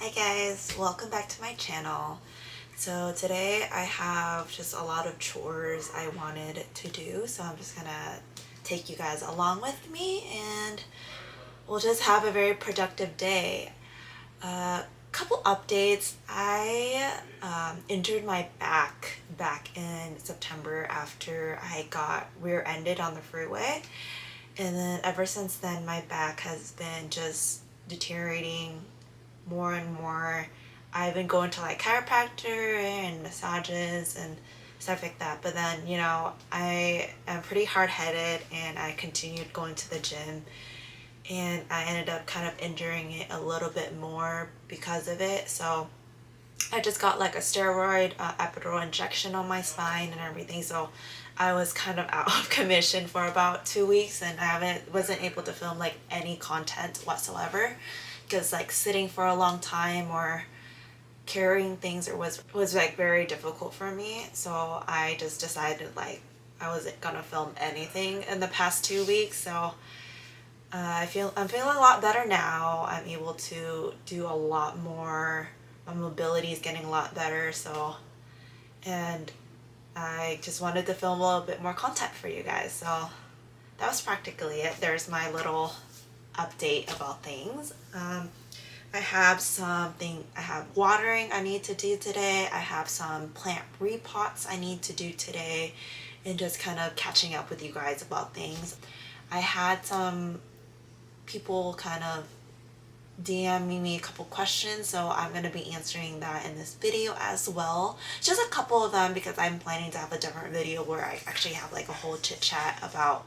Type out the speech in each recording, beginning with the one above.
Hi guys, welcome back to my channel. So today I have just a lot of chores I wanted to do, so I'm just gonna take you guys along with me and we'll just have a very productive day. Couple updates. I injured my back in September after I got rear-ended on the freeway, and then ever since then my back has been just deteriorating more and more. I've been going to like chiropractor and massages and stuff like that, but then I am pretty hard-headed and I continued going to the gym, and I ended up kind of injuring it a little bit more because of it. So I just got like a steroid epidural injection on my spine and everything, so I was kind of out of commission for about 2 weeks, and wasn't able to film like any content whatsoever because like sitting for a long time or carrying things was like very difficult for me. So I just decided like I wasn't gonna film anything in the past 2 weeks. So I'm feeling a lot better now. I'm able to do a lot more. My mobility is getting a lot better. So, and I just wanted to film a little bit more content for you guys. So that was practically it. There's my little update about things. I have watering I need to do today. I have some plant repots I need to do today, and just kind of catching up with you guys about things. I had some people kind of DMing me a couple questions, so I'm going to be answering that in this video as well. Just a couple of them because I'm planning to have a different video where I actually have like a whole chit chat about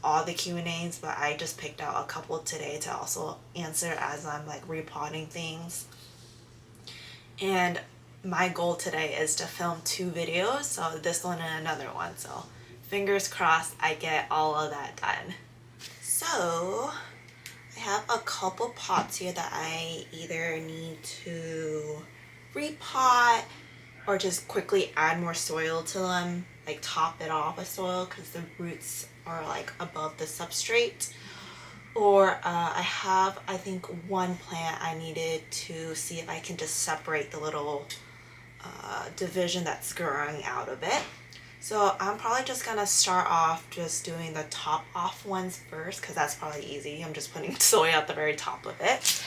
all the Q&As, but I just picked out a couple today to also answer as I'm like repotting things. And my goal today is to film 2 videos, so this one and another one, so fingers crossed I get all of that done. So I have a couple pots here that I either need to repot or just quickly add more soil to them, like top it off with soil because the roots are like above the substrate. Or I think one plant I needed to see if I can just separate the little division that's growing out of it. So I'm probably just gonna start off just doing the top off ones first because that's probably easy. I'm just putting soil at the very top of it.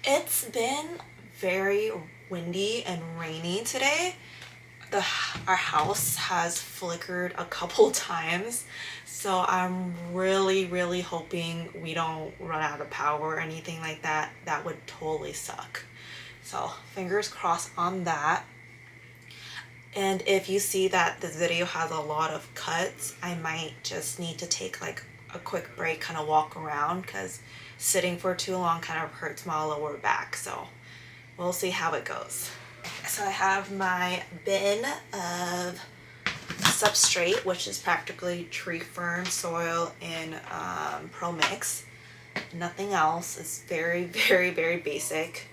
It's been very windy and rainy today. Our house has flickered a couple times, so I'm really hoping we don't run out of power or anything like that. That would totally suck. So fingers crossed on that. And if you see that this video has a lot of cuts, I might just need to take like a quick break, kind of walk around, because sitting for too long kind of hurts my lower back. So we'll see how it goes. So I have my bin of substrate, which is practically tree fern soil in Pro Mix. Nothing else. It's very basic.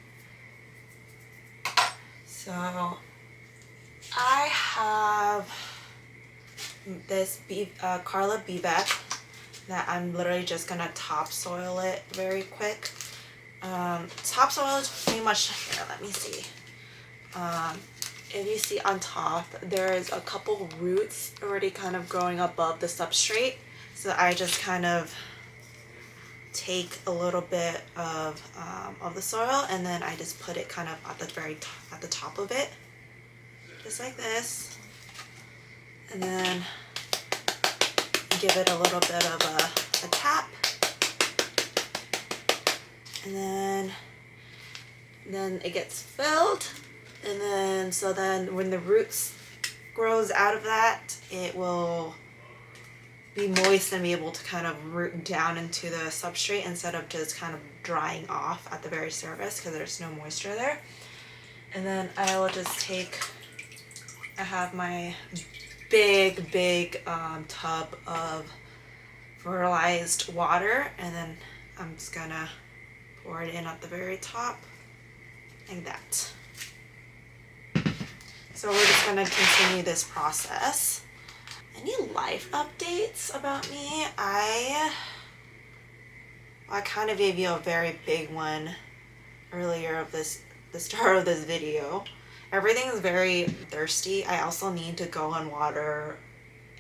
So I have this Carla Bebeck that I'm literally just gonna topsoil it very quick. Topsoil is pretty much here. Let me see. If you see on top, there's a couple roots already kind of growing above the substrate. So I just kind of take a little bit of the soil, and then I just put it kind of at the top of it, just like this, and then give it a little bit of a tap, and then it gets filled. And then when the roots grows out of that, it will be moist and be able to kind of root down into the substrate instead of just kind of drying off at the very surface because there's no moisture there. And then I will just I have my big tub of fertilized water, and then I'm just gonna pour it in at the very top like that. So we're just gonna continue this process. Any life updates about me? I I kind of gave you a very big one earlier of the start of this video. Everything is very thirsty. I also need to go and water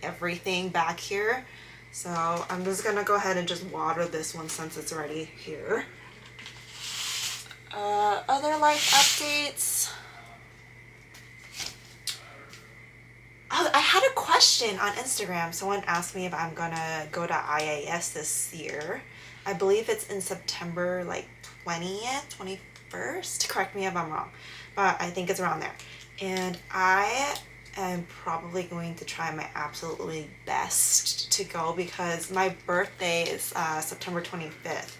everything back here. So I'm just gonna go ahead and just water this one since it's already here. Other life updates. Oh, I had a question on Instagram. Someone asked me if I'm gonna go to IAS this year. I believe it's in September, like 20th, 21st. Correct me if I'm wrong, but I think it's around there. And I am probably going to try my absolutely best to go because my birthday is September 25th.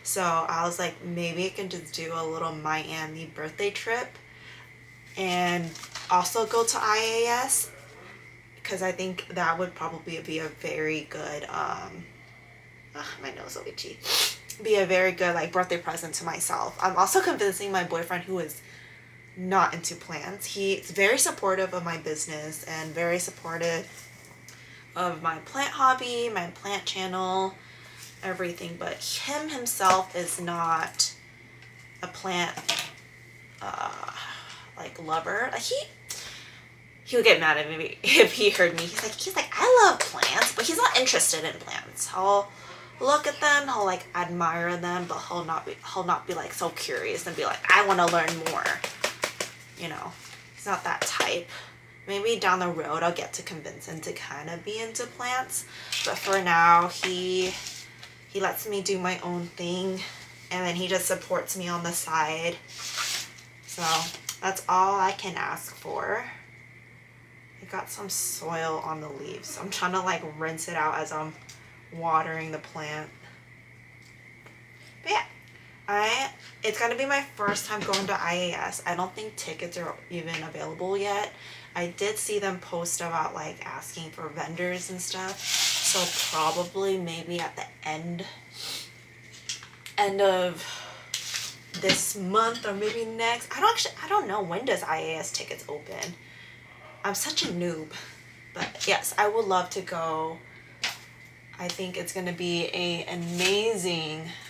So I was like, maybe I can just do a little Miami birthday trip and also go to IAS, because I think that would probably be a very good my nose so itchy. Be a very good like birthday present to myself. I'm also convincing my boyfriend, who is not into plants. He's very supportive of my business and very supportive of my plant hobby, my plant channel, everything, but him himself is not a plant like lover. Like he would get mad at me if he heard me. He's like I love plants, but he's not interested in plants. He'll look at them, he'll like admire them, but he'll not be like so curious and be like, I want to learn more. You know, he's not that type. Maybe down the road I'll get to convince him to kind of be into plants, but for now he lets me do my own thing, and then he just supports me on the side. So that's all I can ask for. I got some soil on the leaves, so I'm trying to like rinse it out as I'm watering the plant. But yeah, it's gonna be my first time going to IAS. I don't think tickets are even available yet. I did see them post about like asking for vendors and stuff, so probably maybe at the end of this month or maybe next. I don't know, when does IAS tickets open? I'm such a noob, but yes, I would love to go. I think it's going to be an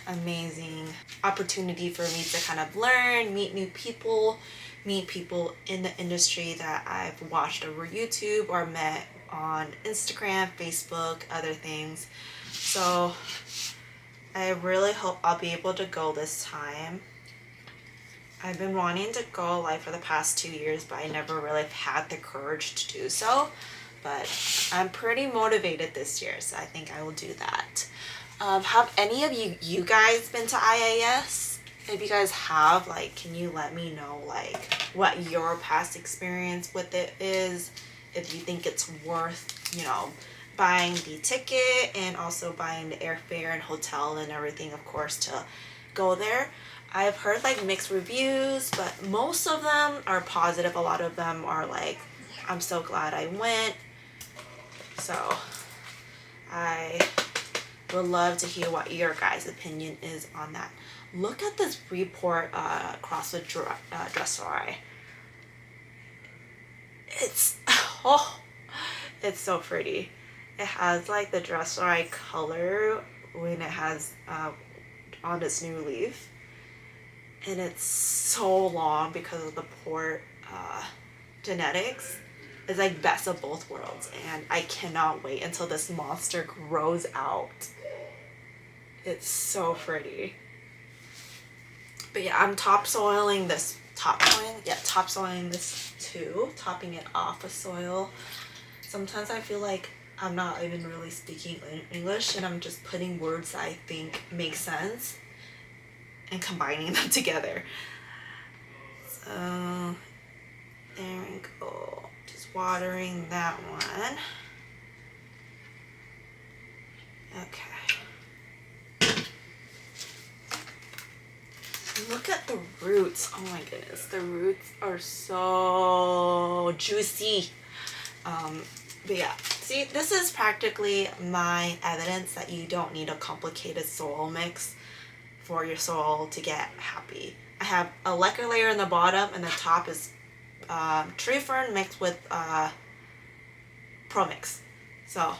amazing opportunity for me to kind of learn, meet new people, meet people in the industry that I've watched over YouTube or met on Instagram, Facebook, other things. So I really hope I'll be able to go this time. I've been wanting to go like for the past 2 years, but I never really had the courage to do so. But I'm pretty motivated this year, so I think I will do that. Have any of you guys been to IAS? If you guys have, like, can you let me know like what your past experience with it is? If you think it's worth, you know, buying the ticket and also buying the airfare and hotel and everything, of course, to go there. I've heard like mixed reviews, but most of them are positive. A lot of them are like, I'm so glad I went. So I would love to hear what your guys' opinion is on that. Look at this report CrossFit dressage. It's it's so pretty. It has like the dressage color when it has on its new leaf. And it's so long because of the port genetics. It's like best of both worlds, and I cannot wait until this monster grows out. It's so pretty. But yeah, I'm topsoiling this too, topping it off with soil. Sometimes I feel like I'm not even really speaking English and I'm just putting words that I think make sense and combining them together. So there we go. Just watering that one. Okay. Look at the roots. Oh my goodness. The roots are so juicy. But yeah, see, this is practically my evidence that you don't need a complicated soil mix for your soil to get happy. I have a lacquer layer in the bottom, and the top is tree fern mixed with pro mix. So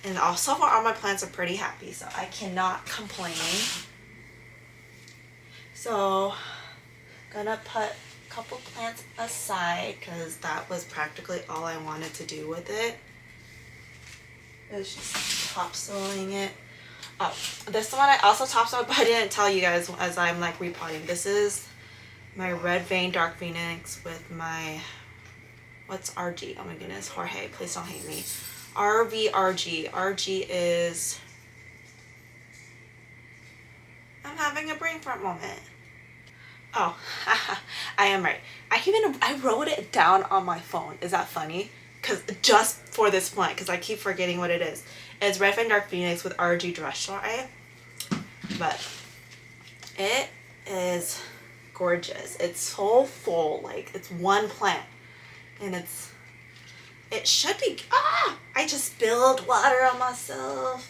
And also far all my plants are pretty happy, so I cannot complain. So gonna put a couple plants aside because that was practically all I wanted to do with it. It was just topsoiling it. Oh, this one I also topsoiled, but I didn't tell you guys as I'm like repotting. This is my red vein dark phoenix with my, what's RG? Oh my goodness, Jorge, please don't hate me. RVRG. RG is, I'm having a brain fart moment. Oh, I am right. I wrote it down on my phone. Is that funny? Because just for this plant, because I keep forgetting what it is. It's Red Vein Dark Phoenix with RG Dressage, but it is gorgeous. It's so full, like it's one plant, and it should be. I just spilled water on myself.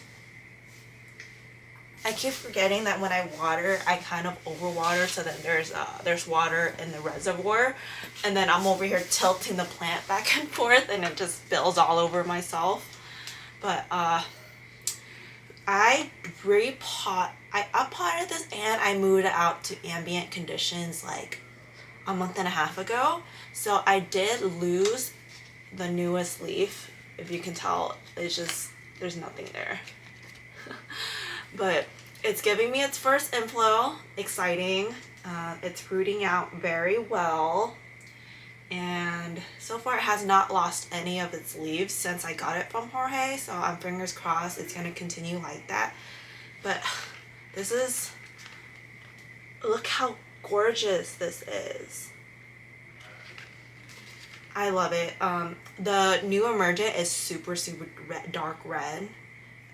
I keep forgetting that when I water, I kind of overwater, so then there's water in the reservoir, and then I'm over here tilting the plant back and forth, and it just spills all over myself. But I uppotted this and I moved it out to ambient conditions like a month and a half ago. So I did lose the newest leaf. If you can tell, it's just, there's nothing there. But it's giving me its first inflow. Exciting. It's rooting out very well. And so far it has not lost any of its leaves since I got it from Jorge. So I'm fingers crossed it's going to continue like that. But this is, look how gorgeous this is. I love it. The new emergent is super dark red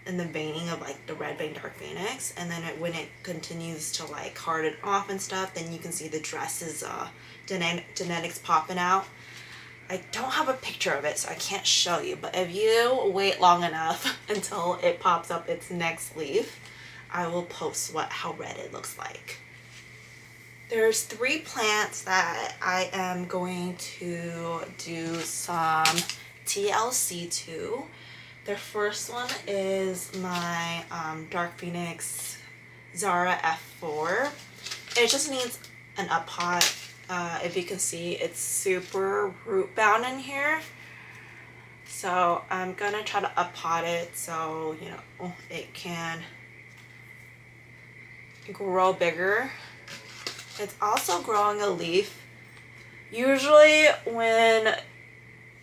in the veining of like the red vein dark phoenix, and then when it continues to like harden off and stuff, then you can see the dresses genetics popping out. I don't have a picture of it, so I can't show you, but if you wait long enough until it pops up its next leaf, I will post how red it looks like. There's 3 plants that I am going to do some TLC to. The first one is my Dark Phoenix Zara F4. It just needs an up pot. If you can see, it's super root bound in here. So I'm gonna try to up pot it so you know it can grow bigger. It's also growing a leaf. Usually when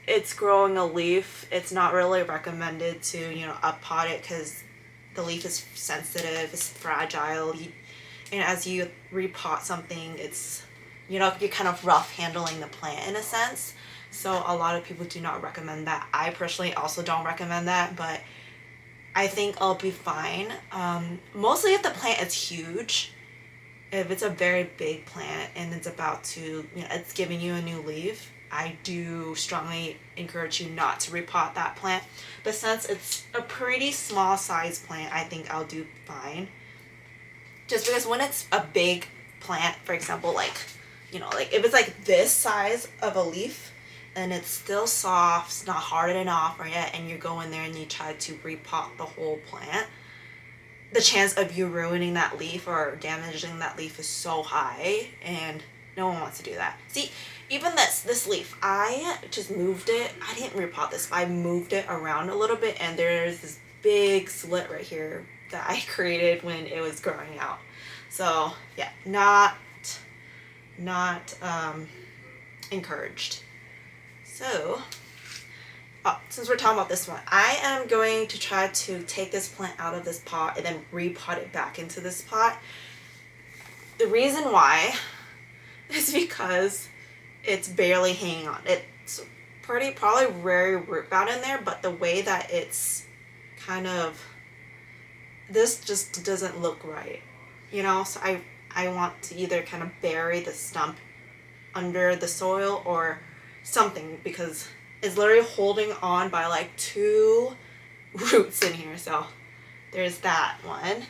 it's growing a leaf, it's not really recommended to, you know, up pot it because the leaf is sensitive, it's fragile, and as you repot something, it's, you know, you're kind of rough handling the plant in a sense. So a lot of people do not recommend that. I personally also don't recommend that, but I think I'll be fine. Mostly if the plant is huge. If it's a very big plant and it's about to, you know, it's giving you a new leaf, I do strongly encourage you not to repot that plant. But since it's a pretty small size plant, I think I'll do fine. Just because when it's a big plant, for example, like, you know, like if it's like this size of a leaf and it's still soft, it's not hardened off or yet, and you go in there and you try to repot the whole plant, the chance of you ruining that leaf or damaging that leaf is so high, and no one wants to do that. See, even this leaf, I just moved it. I didn't repot this, but I moved it around a little bit, and there's this big slit right here that I created when it was growing out. So yeah, not encouraged. So since we're talking about this one, I am going to try to take this plant out of this pot and then repot it back into this pot. The reason why is because it's barely hanging on. It's probably very root bound in there, but the way that it's kind of, this just doesn't look right, you know? So I want to either kind of bury the stump under the soil or something, because it's literally holding on by like 2 roots in here. So there's that one.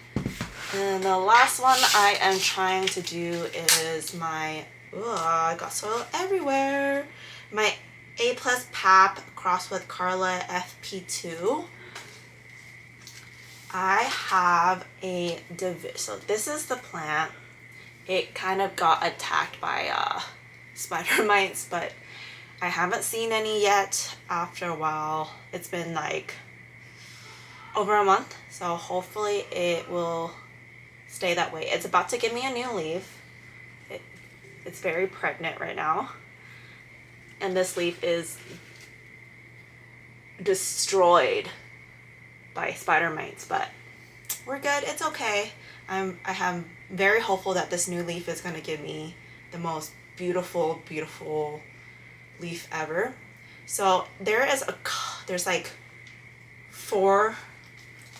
And the last one I am trying to do is my, I got soil everywhere, my A+ PAP crossed with Carla FP2. I have a division. So this is the plant. It kind of got attacked by spider mites, but I haven't seen any yet after a while. It's been like over a month, so hopefully it will stay that way. It's about to give me a new leaf. It's very pregnant right now. And this leaf is destroyed by spider mites, but we're good. It's okay. I'm very hopeful that this new leaf is going to give me the most beautiful, beautiful leaf ever. So there's like 4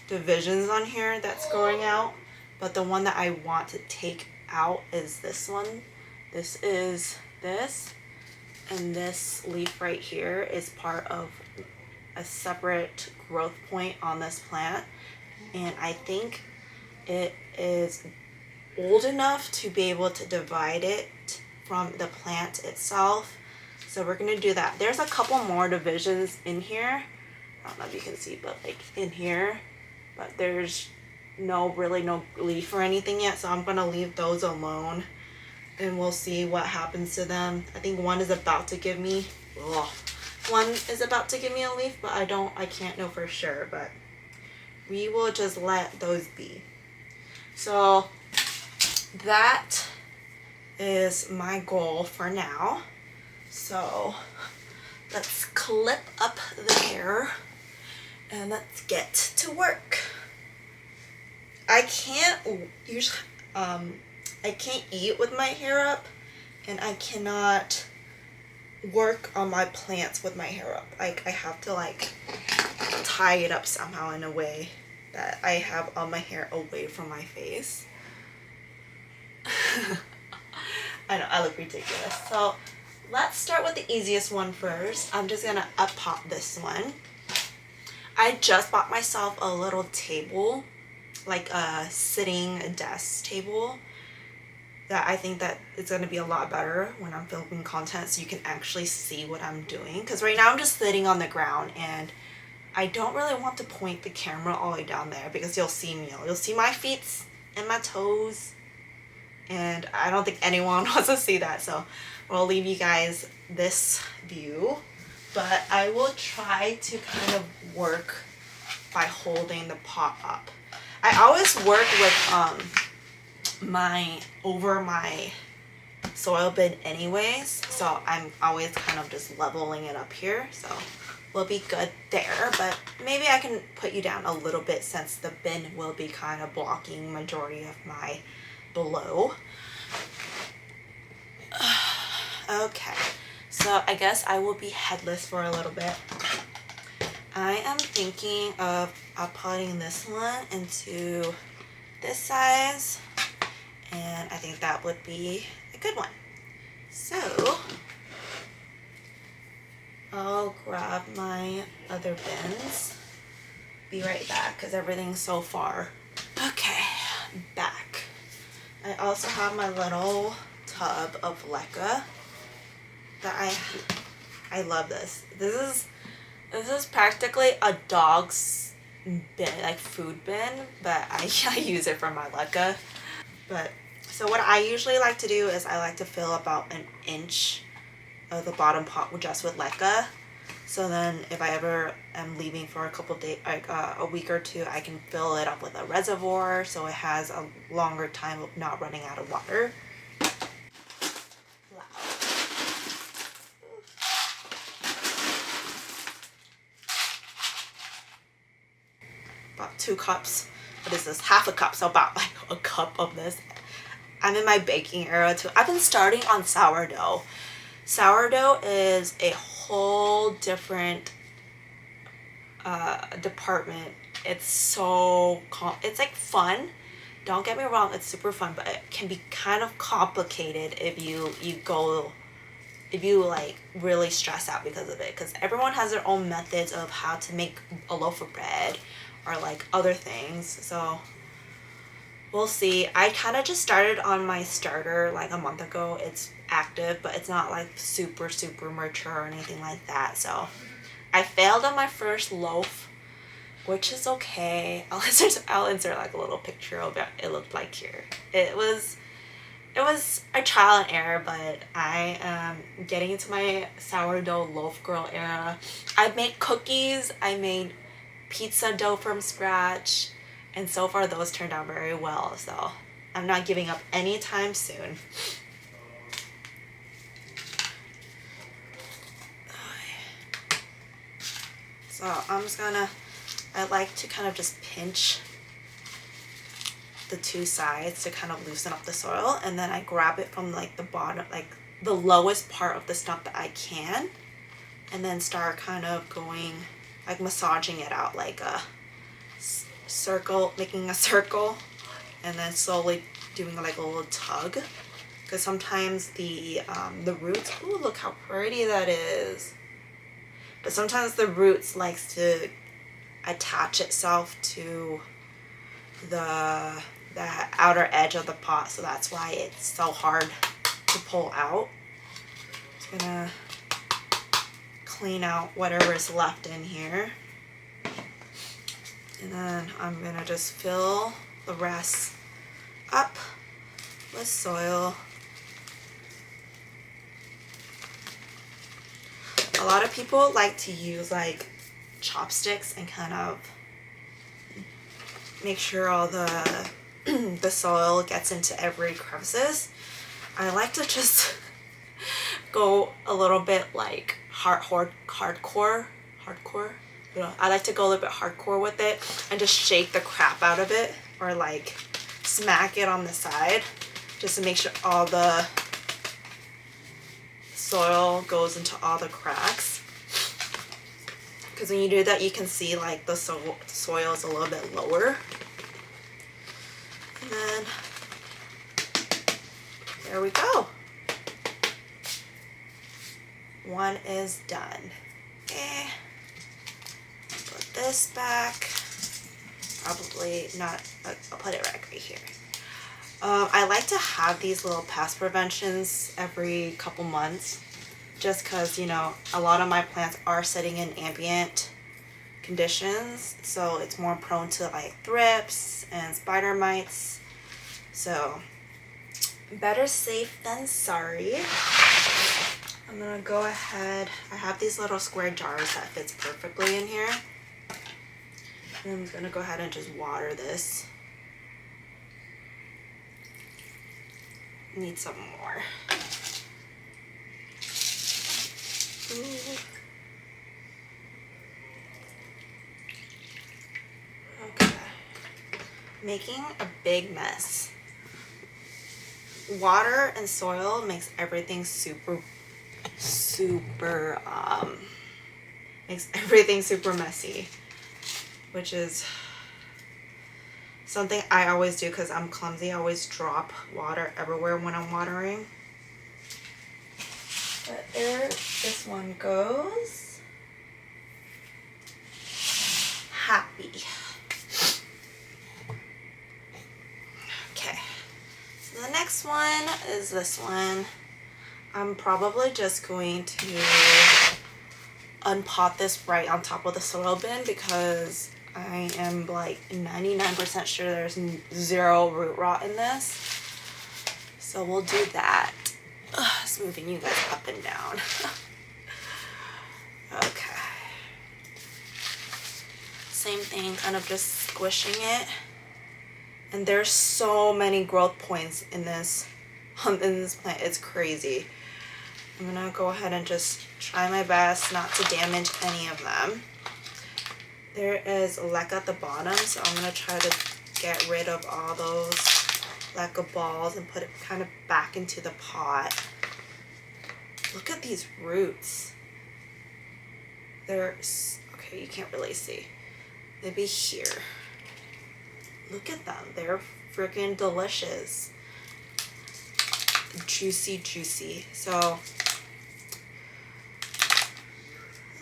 divisions on here that's growing out, but the one that I want to take out is this one. This is this, and this leaf right here is part of a separate growth point on this plant, and I think it is old enough to be able to divide it from the plant itself. So we're gonna do that. There's a couple more divisions in here. I don't know if you can see, but like in here, but there's really no leaf or anything yet, so I'm gonna leave those alone and we'll see what happens to them. I think one is about to give me a leaf, but I can't know for sure, but we will just let those be. So that is my goal for now. So let's clip up the hair and let's get to work. I can't eat with my hair up, and I cannot work on my plants with my hair up. Like, I have to like tie it up somehow in a way that I have all my hair away from my face. I know, I look ridiculous. So let's start with the easiest one first. I'm just gonna up pop this one. I just bought myself a little table, like a sitting desk table, that I think that it's going to be a lot better when I'm filming content, so you can actually see what I'm doing. Because right now I'm just sitting on the ground, and I don't really want to point the camera all the way down there because you'll see me. You'll see my feet and my toes, and I don't think anyone wants to see that. So I'll leave you guys this view, but I will try to kind of work by holding the pot up. I always work with over my soil bin anyways, so I'm always kind of just leveling it up here, so we'll be good there. But maybe I can put you down a little bit since the bin will be kind of blocking majority of my below. Okay, so I guess I will be headless for a little bit. I am thinking of putting this one into this size, and I think that would be a good one. So I'll grab my other bins. Be right back because everything's so far. Okay, back. I also have my little tub of leca that I love this. This is practically a dog's bin, like food bin, but I use it for my leca. But so what I usually like to do is I like to fill about an inch of the bottom pot just with leca. So then if I ever am leaving for a couple days, like a week or two, I can fill it up with a reservoir so it has a longer time of not running out of water. About 2 cups. What is this? Half a cup. So about like a cup of this. I'm in my baking era too. I've been starting on sourdough. Sourdough is a whole different department. It's it's like fun. Don't get me wrong, it's super fun, but it can be kind of complicated if you like really stress out because of it, because everyone has their own methods of how to make a loaf of bread or like other things. So we'll see. I kind of just started on my starter like a month ago. It's active, but it's not like super mature or anything like that. So I failed on my first loaf, which is okay. I'll insert like a little picture of what it looked like here. It was a trial and error, but I am getting into my sourdough loaf girl era. I made cookies, I made pizza dough from scratch, and so far those turned out very well, so I'm not giving up anytime soon. So I like to kind of just pinch the two sides to kind of loosen up the soil, and then I grab it from like the bottom, like the lowest part of the stump that I can, and then start kind of going like massaging it out like a circle, making a circle, and then slowly doing like a little tug, because sometimes the roots, ooh, look how pretty that is, but sometimes the roots likes to attach itself to the outer edge of the pot, so that's why it's so hard to pull out. Just gonna clean out whatever is left in here, and then I'm gonna just fill the rest up with soil. A lot of people like to use like chopsticks and kind of make sure all the the soil gets into every crevices. I like to just go a little bit like hardcore. I like to go a little bit hardcore with it and just shake the crap out of it, or like smack it on the side, just to make sure all the soil goes into all the cracks. Because when you do that, you can see like the soil is a little bit lower. And then there we go. One is done. Okay. Put this back. Probably not. I'll put it right here. I like to have these little pest preventions every couple months, just because, you know, a lot of my plants are sitting in ambient conditions, so it's more prone to like thrips and spider mites. So better safe than sorry. I'm gonna go ahead, I have these little square jars that fits perfectly in here, and I'm gonna go ahead and just water this. Need some more. Ooh. Okay. Making a big mess. Water and soil makes everything super messy, which is something I always do because I'm clumsy. I always drop water everywhere when I'm watering. But there this one goes. Happy. Okay. So the next one is this one. I'm probably just going to unpot this right on top of the soil bin because I am like 99% sure there's zero root rot in this. So we'll do that. It's moving you guys up and down. Okay. Same thing, kind of just squishing it. And there's so many growth points in this plant. It's crazy. I'm gonna go ahead and just try my best not to damage any of them. There is leca at the bottom, so I'm gonna try to get rid of all those leca balls and put it kind of back into the pot. Look at these roots. They're, okay, you can't really see. Maybe here. Look at them. They're freaking delicious. Juicy, juicy. So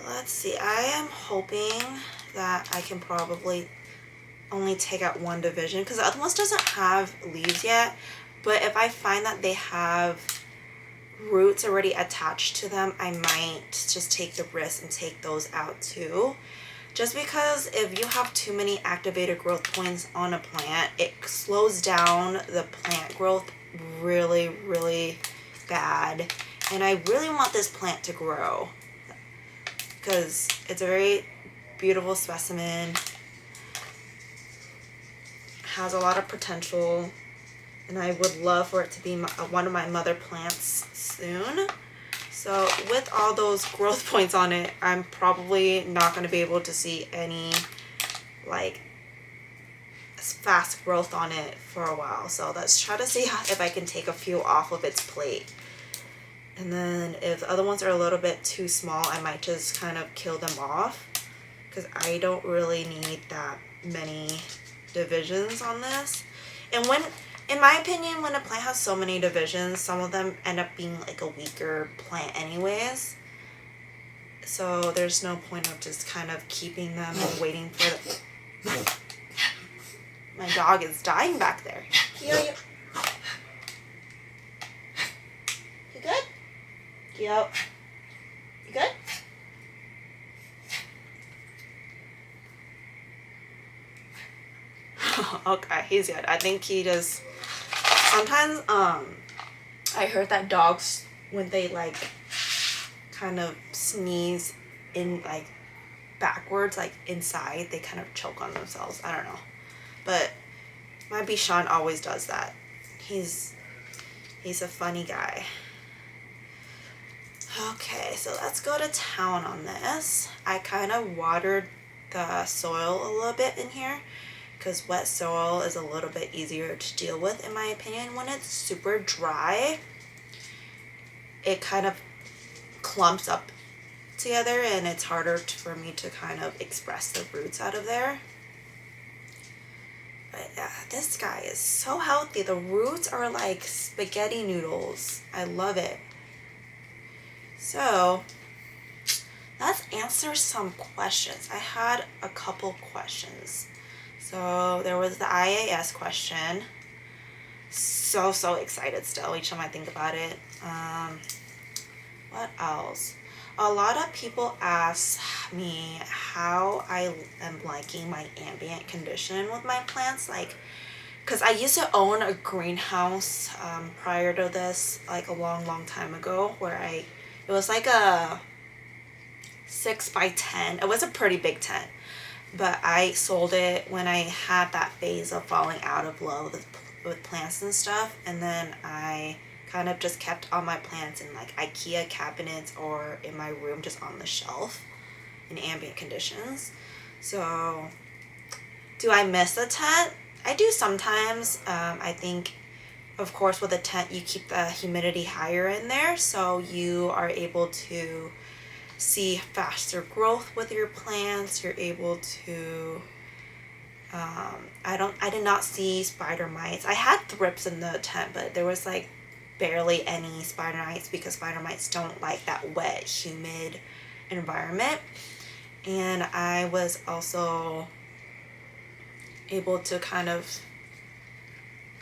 let's see. I am hoping that I can probably only take out one division because the other one doesn't have leaves yet. But if I find that they have roots already attached to them, I might just take the risk and take those out too. Just because if you have too many activated growth points on a plant, it slows down the plant growth really, really bad. And I really want this plant to grow because it's a very beautiful specimen, has a lot of potential, and I would love for it to be one of my mother plants soon. So with all those growth points on it, I'm probably not going to be able to see any like fast growth on it for a while. So let's try to see if I can take a few off of its plate. And then if the other ones are a little bit too small, I might just kind of kill them off because I don't really need that many divisions on this. And when, in my opinion, when a plant has so many divisions, some of them end up being like a weaker plant anyways. So there's no point of just kind of keeping them and waiting for the... My dog is dying back there. You good? Yep. You good? Okay, he's good. I think he just... Sometimes, I heard that dogs, when they, like, kind of sneeze in, like, backwards, like, inside, they kind of choke on themselves. I don't know. But my Bichon always does that. He's a funny guy. Okay, so let's go to town on this. I kind of watered the soil a little bit in here because wet soil is a little bit easier to deal with, in my opinion. When it's super dry, it kind of clumps up together and it's harder for me to kind of express the roots out of there. But yeah, this guy is so healthy. The roots are like spaghetti noodles. I love it. So let's answer some questions. I had a couple questions. So there was the IAS question. So excited still each time I think about it. What else? A lot of people ask me how I am liking my ambient condition with my plants. Like, because I used to own a greenhouse prior to this, like a long time ago, where it was like a 6x10. It was a pretty big tent, but I sold it when I had that phase of falling out of love with plants and stuff, and then I kind of just kept all my plants in like IKEA cabinets or in my room just on the shelf in ambient conditions. So do I miss the tent? I do sometimes. I think, of course, with a tent you keep the humidity higher in there, so you are able to see faster growth with your plants. You're able to I did not see spider mites. I had thrips in the tent, but there was like barely any spider mites because spider mites don't like that wet, humid environment. And I was also able to kind of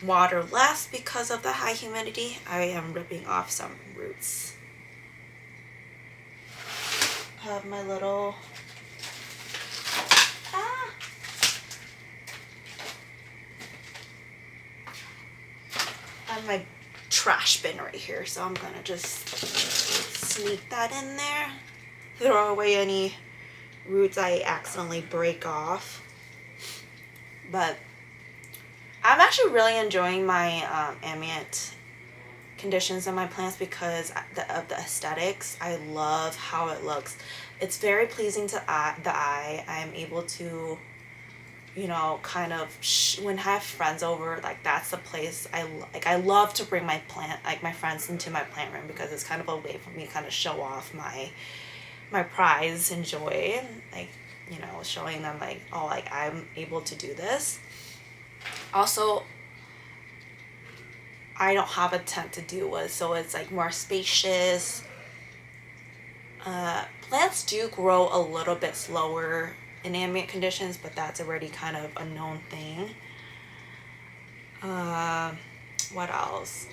water less because of the high humidity. I am ripping off some roots of my little I have my trash bin right here, so I'm gonna just sneak that in there, throw away any roots I accidentally break off. But I'm actually really enjoying my ambient conditions in my plants because of the aesthetics. I love how it looks. It's very pleasing to the eye. I'm able to, you know, kind of when I have friends over, like that's the place I love to bring my friends into my plant room because it's kind of a way for me to kind of show off my prize and joy, like, you know, showing them like, oh, like I'm able to do this. Also, I don't have a tent to deal with, so it's like more spacious. Plants do grow a little bit slower in ambient conditions, but that's already kind of a known thing. What else?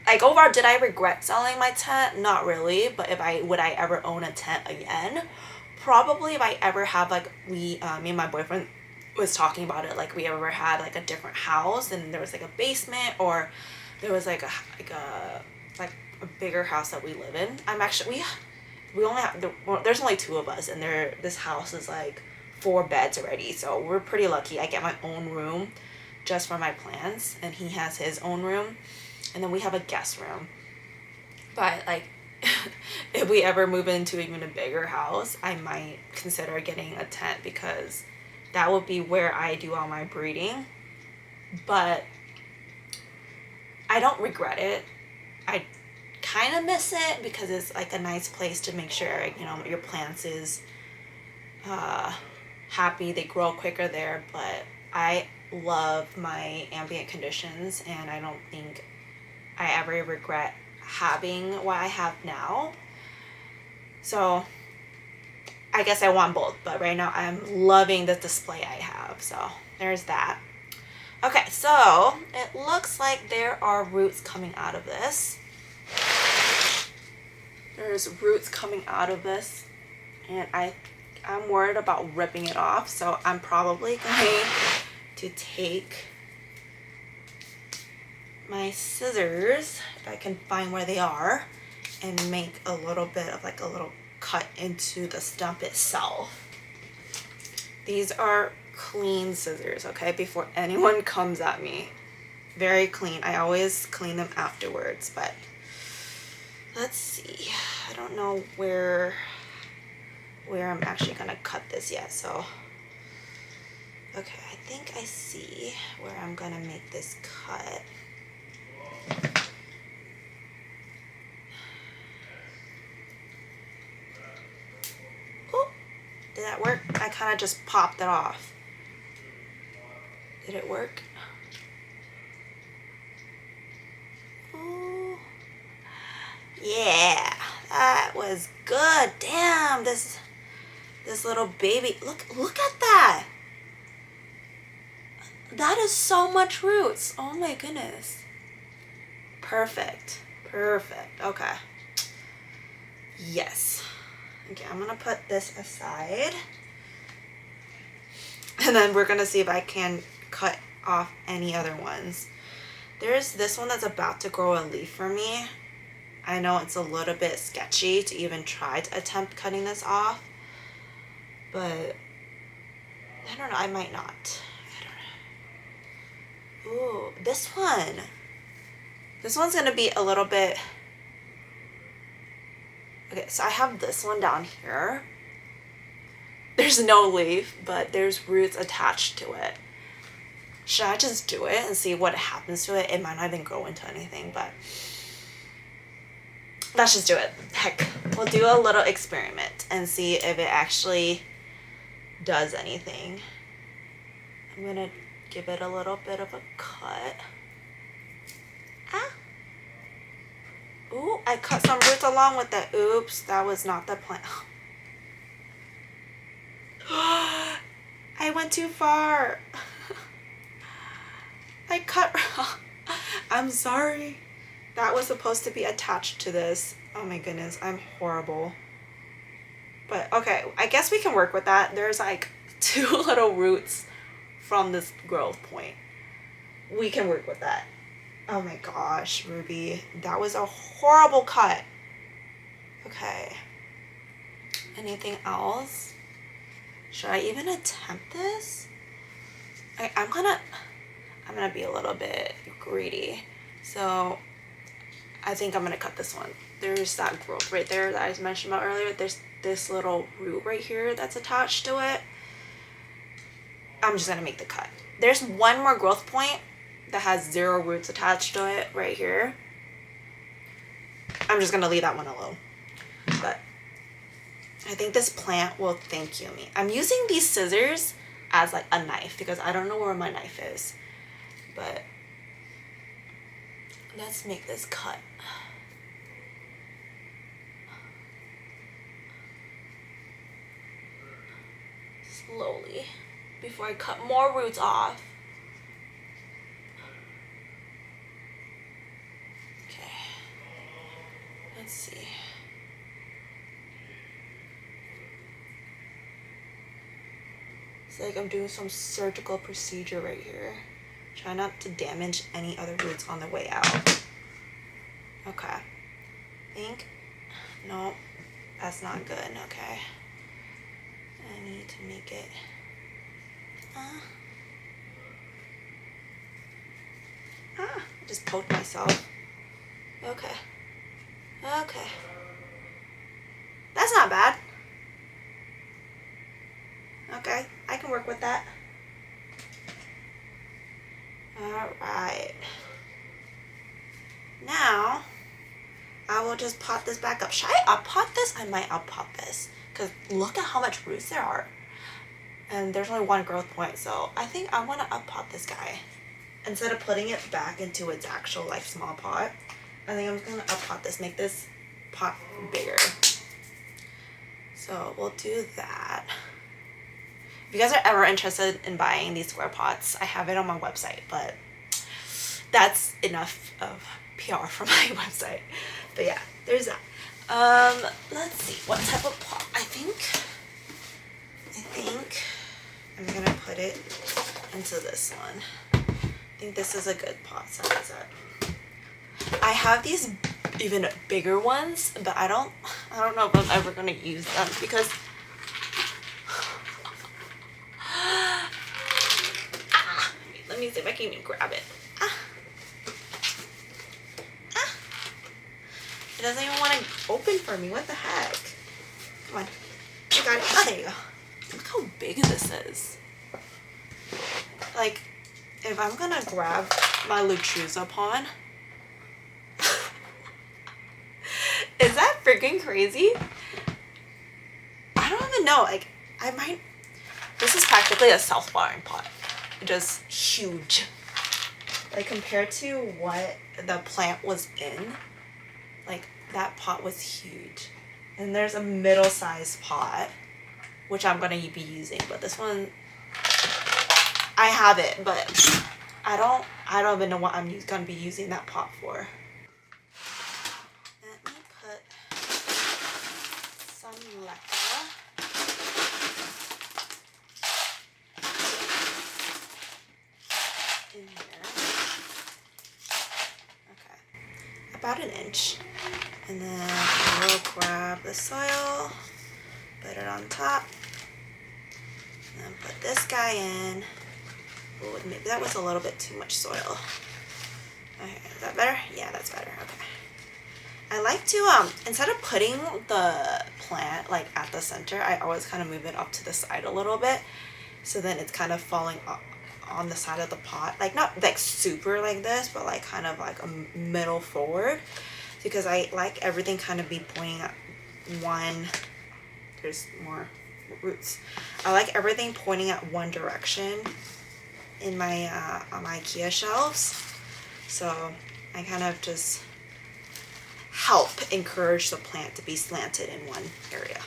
Like overall, did I regret selling my tent? Not really, but would I ever own a tent again? probably if I ever have like me and my boyfriend was talking about it, like we ever had like a different house and there was like a basement, or there was like a bigger house that we live in. I'm actually we only have there's only two of us, and this house is like 4 beds already, so we're pretty lucky. I get my own room just for my plants, and he has his own room, and then we have a guest room. But like if we ever move into even a bigger house, I might consider getting a tent, because that would be where I do all my breeding. But I don't regret it. I kind of miss it because it's like a nice place to make sure, you know, your plants is happy, they grow quicker there. But I love my ambient conditions, and I don't think I ever regret having what I have now. So I guess I want both, but right now I'm loving the display I have. So there's that. Okay, so it looks like there are roots coming out of this. There's roots coming out of this, and I'm worried about ripping it off, so I'm probably going to take my scissors, if I can find where they are, and make a little bit of like a little cut into the stump itself. These are clean scissors, okay, before anyone comes at me. Very clean. I always clean them afterwards, but let's see. I don't know where I'm actually gonna cut this yet, so okay, I think I see where I'm gonna make this cut. Oh, did that work? I kind of just popped it off. Did it work? Oh, yeah, that was good. Damn, this little baby. Look at that. That is so much roots. Oh my goodness. Perfect. Okay. Yes. Okay, I'm gonna put this aside. And then we're gonna see if I can cut off any other ones. There's this one that's about to grow a leaf for me. I know it's a little bit sketchy to even try to attempt cutting this off, but I don't know, I might not. I don't know. Ooh, this one. This one's gonna be a little bit... Okay, so I have this one down here. There's no leaf, but there's roots attached to it. Should I just do it and see what happens to it? It might not even grow into anything, but let's just do it. Heck, we'll do a little experiment and see if it actually does anything. I'm gonna give it a little bit of a cut. Ah. Ooh, I cut some roots along with it. Oops, that was not the plan. I went too far. I cut. I'm sorry. That was supposed to be attached to this. Oh my goodness, I'm horrible. But okay, I guess we can work with that. There's like 2 little roots from this growth point. We can work with that. Oh my gosh, Ruby, that was a horrible cut. Okay. Anything else? Should I even attempt this? I'm gonna be a little bit greedy. So I think I'm gonna cut this one. There's that growth right there that I mentioned about earlier. There's this little root right here that's attached to it. I'm just gonna make the cut. There's one more growth point that has 0 roots attached to it right here. I'm just gonna leave that one alone. But I think this plant will thank you me. I'm using these scissors as like a knife because I don't know where my knife is. But let's make this cut. Slowly before I cut more roots off. Okay. Let's see. It's like I'm doing some surgical procedure right here. Try not to damage any other roots on the way out. Okay. I think, no, that's not good. Okay. I need to make it, I just poked myself. Okay. Okay. That's not bad. Okay, I can work with that. Alright. Now, I will just pot this back up. Should I up-pot this? I might up-pot this. Because look at how much roots there are. And there's only one growth point, so I think I want to up-pot this guy. Instead of putting it back into its actual, like, small pot, I think I'm just going to up-pot this, make this pot bigger. So we'll do that. If you guys are ever interested in buying these square pots, I have it on my website, but that's enough of PR for my website. But yeah, there's that. Let's see, what type of pot? I think I'm gonna put it into this one. I think this is a good pot size. I have these even bigger ones, but I don't know if I'm ever gonna use them because let me see if I can even grab it. It doesn't even want to open for me. What the heck? Come on. You got it. Oh, there you go. Look how big this is. Like, if I'm gonna grab my Luchusa pawn, is that freaking crazy? I don't even know. Like, I might. This is practically a self-watering pot. Just huge. Like, compared to what the plant was in, like, that pot was huge. And there's a middle-sized pot, which I'm gonna be using, but this one, I have it, but I don't even know what I'm gonna be using that pot for. Let me put some leca in here. Okay, about an inch. And then we'll grab the soil, put it on top, and then put this guy in. Ooh, maybe that was a little bit too much soil. Okay, is that better? Yeah, that's better. Okay. I like to, instead of putting the plant like at the center, I always kind of move it up to the side a little bit. So then it's kind of falling up on the side of the pot. Like not like super like this, but like kind of like a middle forward. Because I like everything kind of be pointing at one, there's more roots. I like everything pointing at one direction in my, on my IKEA shelves. So I kind of just help encourage the plant to be slanted in one area,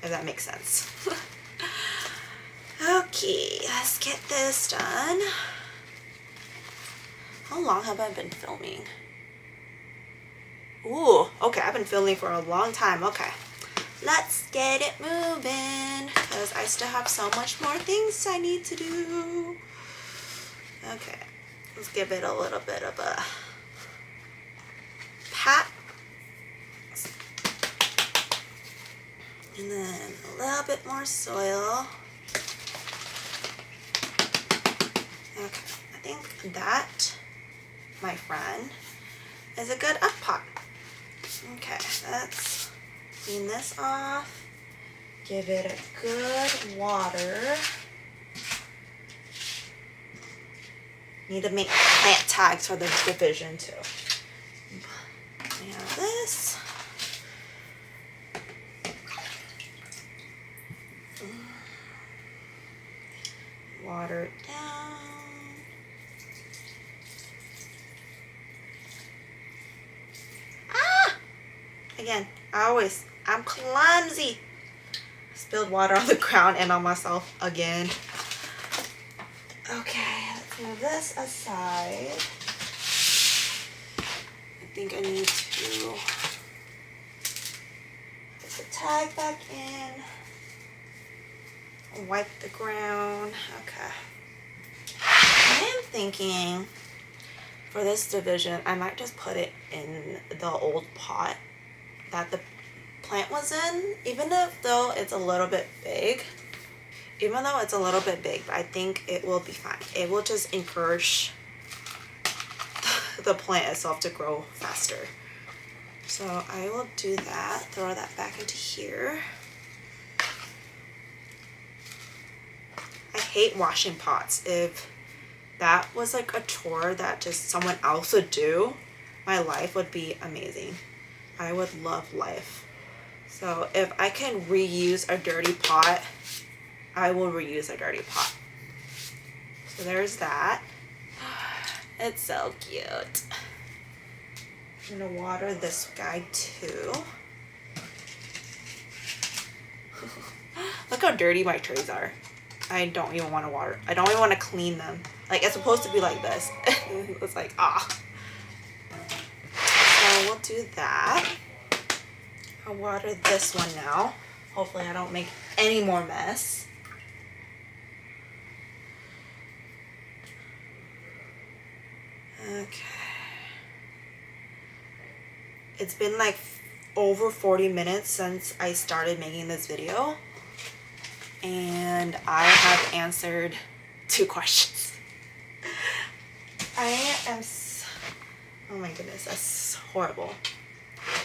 if that makes sense. Okay, let's get this done. How long have I been filming? Ooh, okay, I've been filming for a long time. Okay, let's get it moving, because I still have so much more things I need to do. Okay, let's give it a little bit of a pat. And then a little bit more soil. Okay, I think that, my friend, is a good up pot. Okay, let's clean this off. Give it a good water. Need to make plant tags for the division too. We have this. Water it down. Again, I'm clumsy. Spilled water on the ground and on myself again. Okay, let's move this aside. I think I need to put the tag back in. wipe the ground. Okay. I am thinking for this division, I might just put it in the old pot that the plant was in, even though it's a little bit big. Even though it's a little bit big, but I think it will be fine. It will just encourage the plant itself to grow faster. So I will do that, throw that back into here. I hate washing pots. If that was like a chore that just someone else would do, my life would be amazing. I would love life. So if I can reuse a dirty pot, I will reuse a dirty pot. So there's that. It's so cute. I'm gonna water this guy too. Look how dirty my trays are. I don't even want to water. I don't even want to clean them. Like, it's supposed to be like this. It's like, ah. So we'll do that. I'll water this one now. Hopefully I don't make any more mess. Okay. It's been like over 40 minutes since I started making this video, and I have answered 2 questions. Oh my goodness, that's horrible.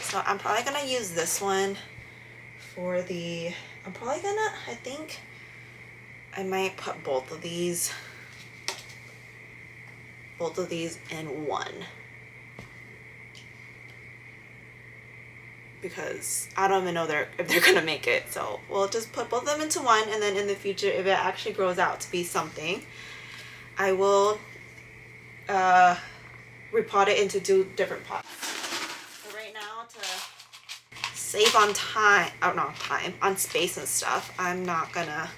So I'm probably gonna use this one for I think I might put both of these in one, because I don't even know if they're gonna make it. So we'll just put both of them into one, and then in the future, if it actually grows out to be something, I will repot it into 2 different pots. But right now, to save on on space and stuff, I'm not gonna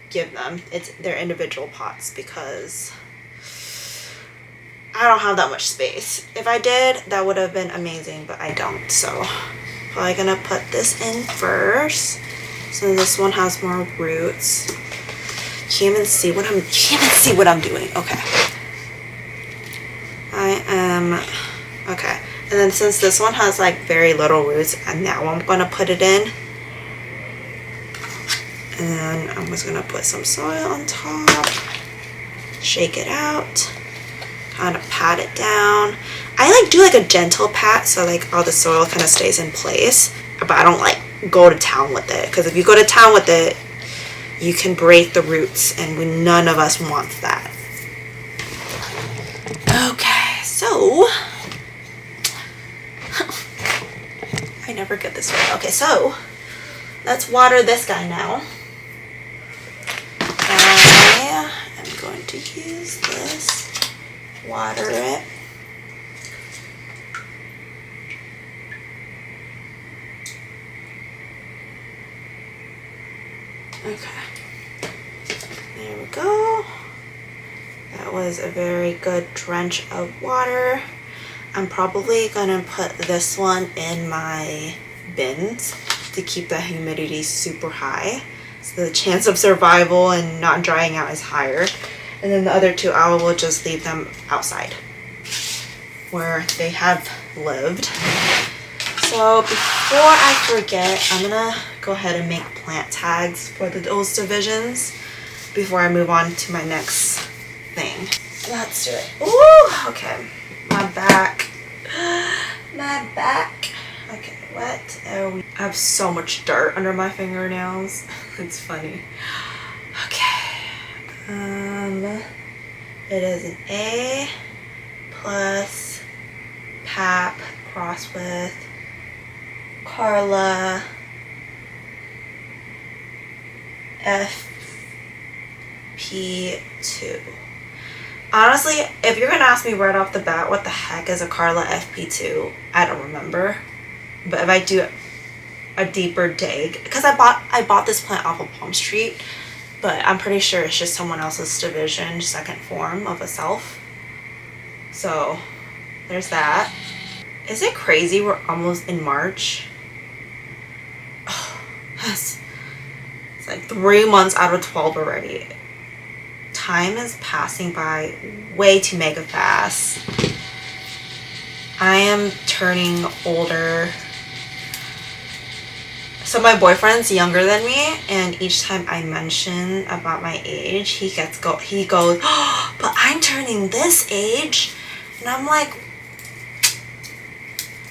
give them their individual pots because I don't have that much space. If I did, that would have been amazing, but I don't. So probably gonna put this in first. So this one has more roots. Can't even see what I'm doing. Okay. Okay. And then since this one has like very little roots, and now I'm gonna put it in. And then I'm just gonna put some soil on top. Shake it out. Kind of pat it down. I do a gentle pat, so all the soil kind of stays in place, but I don't go to town with it, because if you go to town with it, you can break the roots, and none of us want that. Okay, so I never get this right. Okay, so let's water this guy now. I am going to use this. Water it. Okay. There we go. That was a very good drench of water. I'm probably gonna put this one in my bins to keep the humidity super high, so the chance of survival and not drying out is higher. And then the other 2, I will just leave them outside where they have lived. So before I forget, I'm gonna go ahead and make plant tags for those divisions before I move on to my next thing. Let's do it. Ooh, okay. My back. Okay, what are we? I have so much dirt under my fingernails. It's funny. Okay. It is an A plus Pap crossed with Carla FP2. Honestly, if you're gonna ask me right off the bat what the heck is a Carla FP2, I don't remember. But if I do a deeper dig, because I bought this plant off of Palm Street, but I'm pretty sure it's just someone else's division, second form of a self. So there's that. Is it crazy we're almost in March? Oh, it's like 3 months out of 12 already. Time is passing by way too mega fast. I am turning older. So my boyfriend's younger than me, and each time I mention about my age, he goes, oh, but I'm turning this age. And I'm like,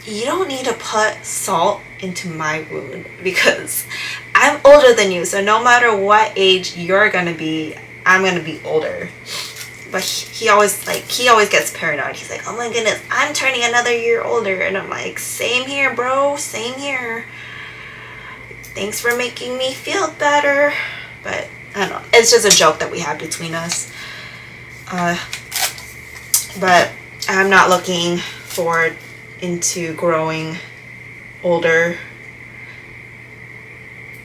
you don't need to put salt into my wound, because I'm older than you. So no matter what age you're gonna be, I'm gonna be older. But he always gets paranoid. He's like, oh my goodness, I'm turning another year older. And I'm like, same here, bro, same here. Thanks for making me feel better. But I don't know, it's just a joke that we have between us. But I'm not looking forward into growing older.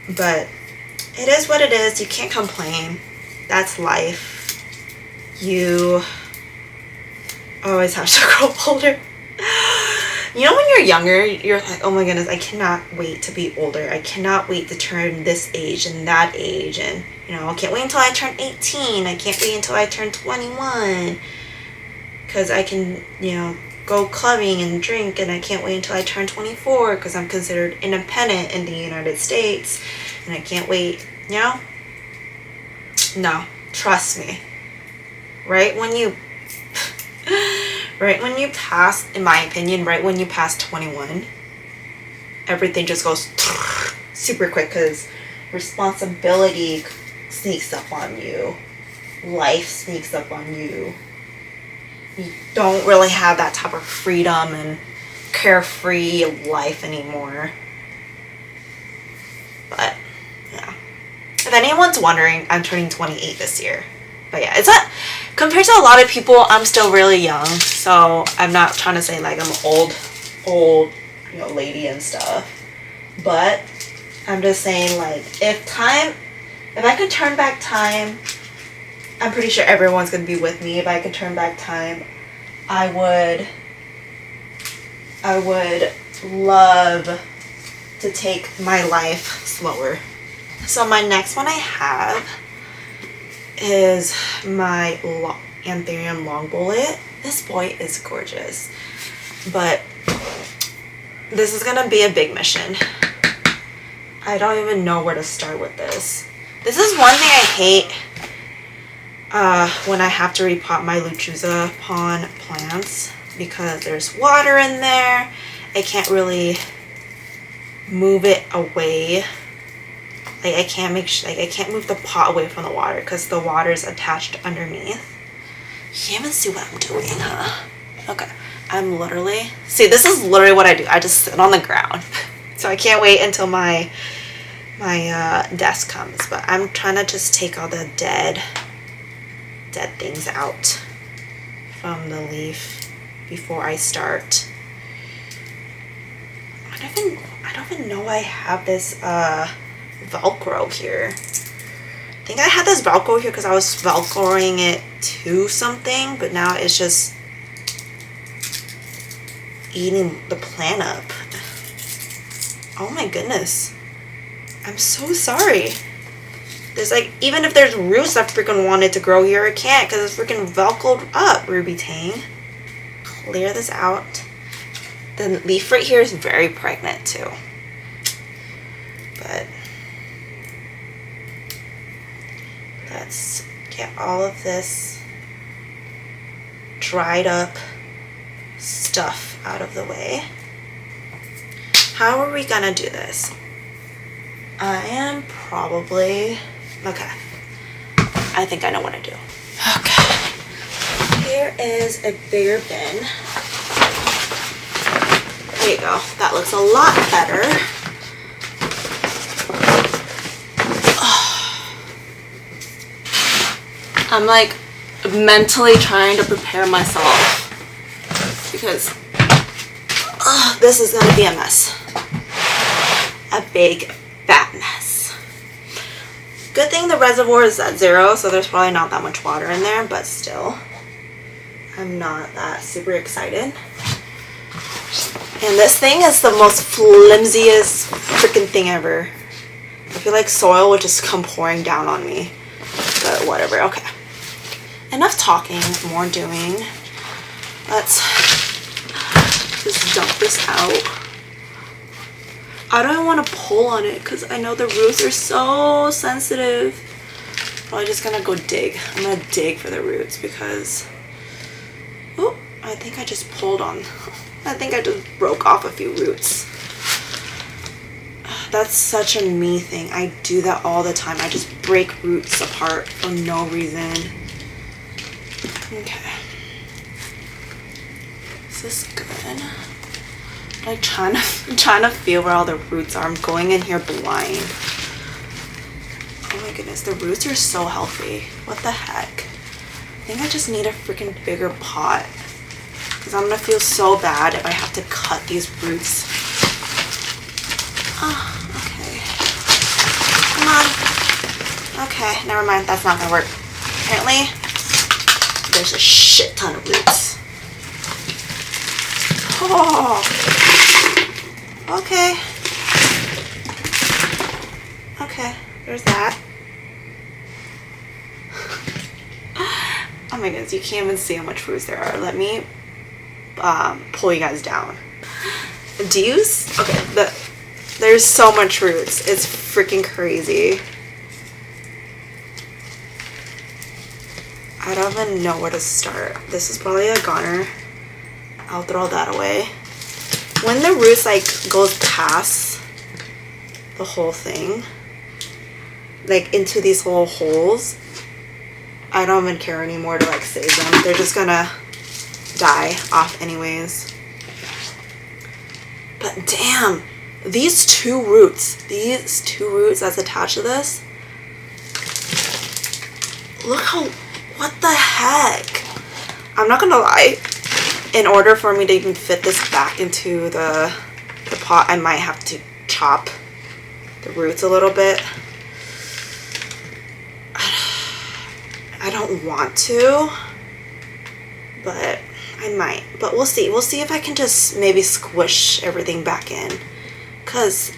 But it is what it is. You can't complain. That's life. You always have to grow older. You know, when you're younger, you're like, oh my goodness, I cannot wait to be older. I cannot wait to turn this age and that age. And, you know, I can't wait until I turn 18. I can't wait until I turn 21. Because I can, you know, go clubbing and drink. And I can't wait until I turn 24 because I'm considered independent in the United States. And I can't wait, you know? No, trust me. Right when you pass, in my opinion, right when you pass 21, everything just goes super quick because responsibility sneaks up on you. Life sneaks up on you. You don't really have that type of freedom and carefree life anymore. But, yeah. If anyone's wondering, I'm turning 28 this year. But yeah, it's not, compared to a lot of people, I'm still really young. So I'm not trying to say like I'm old, you know, lady and stuff. But I'm just saying, like, if I could turn back time, I'm pretty sure everyone's going to be with me. If I could turn back time, I would love to take my life slower. So my next one I have is my Anthurium long bullet. This boy is gorgeous, but this is gonna be a big mission. I don't even know where to start with this. This is one thing I hate when I have to repot my Lechuza pond plants, because there's water in there. I can't really move it away. Like I can't move the pot away from the water because the water is attached underneath. You can't even see what I'm doing, huh? Okay. See, this is literally what I do. I just sit on the ground. So I can't wait until my desk comes. But I'm trying to just take all the dead things out from the leaf before I start. I don't even know I have this Velcro here. I think I had this Velcro here because I was Velcroing it to something, but now it's just eating the plant up. Oh my goodness. I'm so sorry. There's like, even if there's roots that freaking wanted to grow here, it can't because it's freaking Velcroed up, Ruby Tang. Clear this out. The leaf right here is very pregnant too. But let's get all of this dried up stuff out of the way. How are we gonna do this? I am probably, okay, I think I know what to do. Okay, here is a bigger bin. There you go, that looks a lot better. I'm like mentally trying to prepare myself because this is going to be a mess. A big fat mess. Good thing the reservoir is at 0, so there's probably not that much water in there, but still, I'm not that super excited. And this thing is the most flimsiest freaking thing ever. The feel like soil would just come pouring down on me. But whatever, okay. Enough talking, more doing. Let's just dump this out. I don't want to pull on it because I know the roots are so sensitive. Probably just gonna go dig. I'm gonna dig for the roots because, oh, I think I just pulled on, I think I just broke off a few roots. That's such a me thing. I do that all the time. I just break roots apart for no reason. Okay. Is this good? Like trying to feel where all the roots are. I'm going in here blind. Oh my goodness, the roots are so healthy. What the heck? I think I just need a freaking bigger pot because I'm gonna feel so bad if I have to cut these roots. Oh, okay. Come on. Okay, never mind. That's not gonna work. Apparently, there's a shit ton of roots. Oh. Okay. Okay, there's that. Oh my goodness, you can't even see how much roots there are. Let me pull you guys down. Do you? Okay, there's so much roots. It's freaking crazy. I don't even know where to start. This is probably a goner. I'll throw that away. When the roots like goes past the whole thing, like into these little holes, I don't even care anymore to like save them. They're just gonna die off anyways. But damn, these two roots that's attached to this, look how, what the heck? I'm not gonna lie, in order for me to even fit this back into the pot, I might have to chop the roots a little bit. I don't want to, but I might. But we'll see. We'll see if I can just maybe squish everything back in, because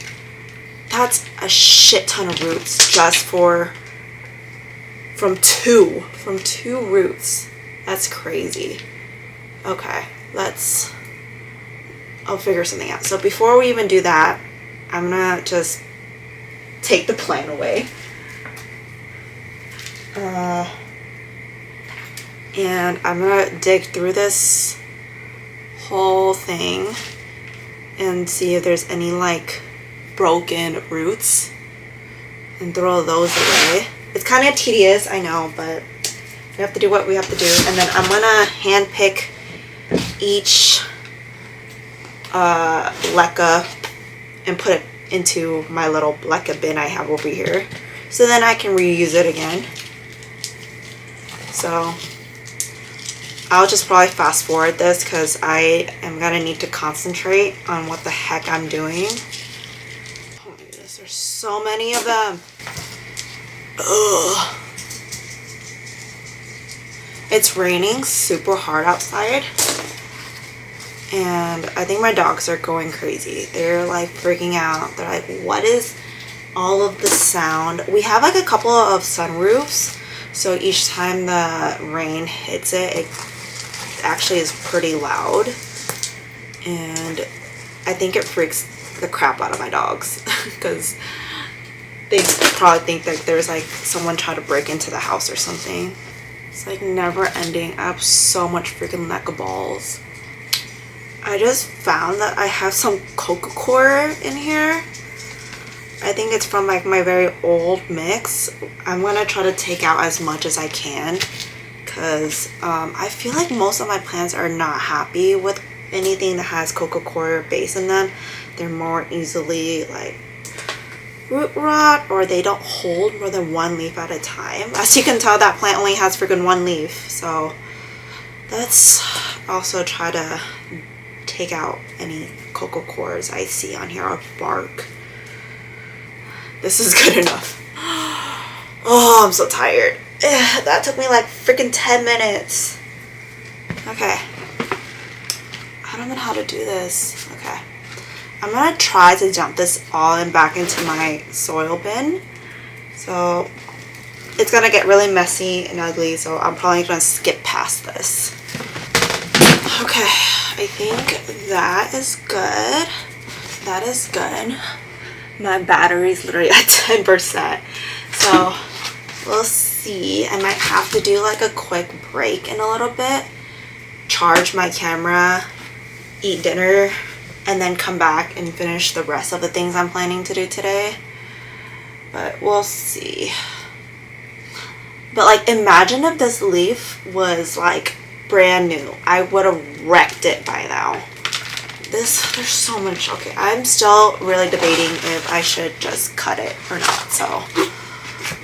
that's a shit ton of roots just from two roots. That's crazy. Okay, I'll figure something out. So before we even do that, I'm gonna just take the plant away. And I'm gonna dig through this whole thing and see if there's any like broken roots and throw those away. It's kind of tedious, I know, but we have to do what we have to do. And then I'm gonna hand pick each leca and put it into my little leca bin I have over here, so then I can reuse it again. So I'll just probably fast forward this because I am gonna need to concentrate on what the heck I'm doing. Oh my goodness, there's so many of them. Ugh. It's raining super hard outside, and I think my dogs are going crazy. They're like freaking out. They're like, what is all of the sound? We have like a couple of sunroofs, so each time the rain hits it, it actually is pretty loud, and I think it freaks the crap out of my dogs because they probably think that there's like someone trying to break into the house or something. It's like never ending. I have so much freaking leca balls. I just found that I have some coca core in here. I think it's from like my very old mix. I'm gonna try to take out as much as I can because I feel like most of my plants are not happy with anything that has coca core base in them. They're more easily like root rot, or they don't hold more than one leaf at a time. As you can tell, that plant only has freaking one leaf, so let's also try to take out any coca cores I see on here, or bark. This is good enough. Oh, I'm so tired. That took me like freaking 10 minutes. Okay, I don't know how to do this. Okay, I'm gonna try to dump this all in back into my soil bin. So it's gonna get really messy and ugly, so I'm probably gonna skip past this. Okay, I think that is good. That is good. My battery's literally at 10%. So we'll see. I might have to do like a quick break in a little bit, charge my camera, eat dinner, and then come back and finish the rest of the things I'm planning to do today. But we'll see. But like, imagine if this leaf was like brand new. I would have wrecked it by now. There's so much. Okay, I'm still really debating if I should just cut it or not. So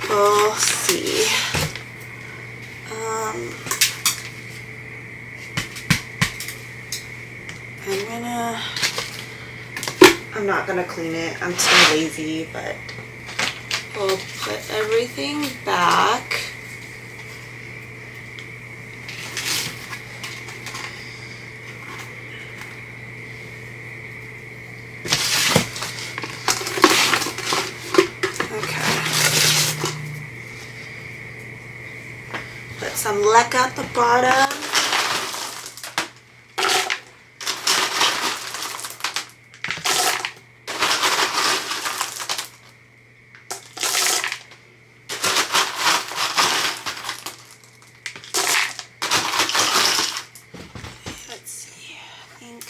we'll see. I'm not gonna clean it. I'm too lazy, but we'll put everything back. Put some leca at the bottom. Let's see, I think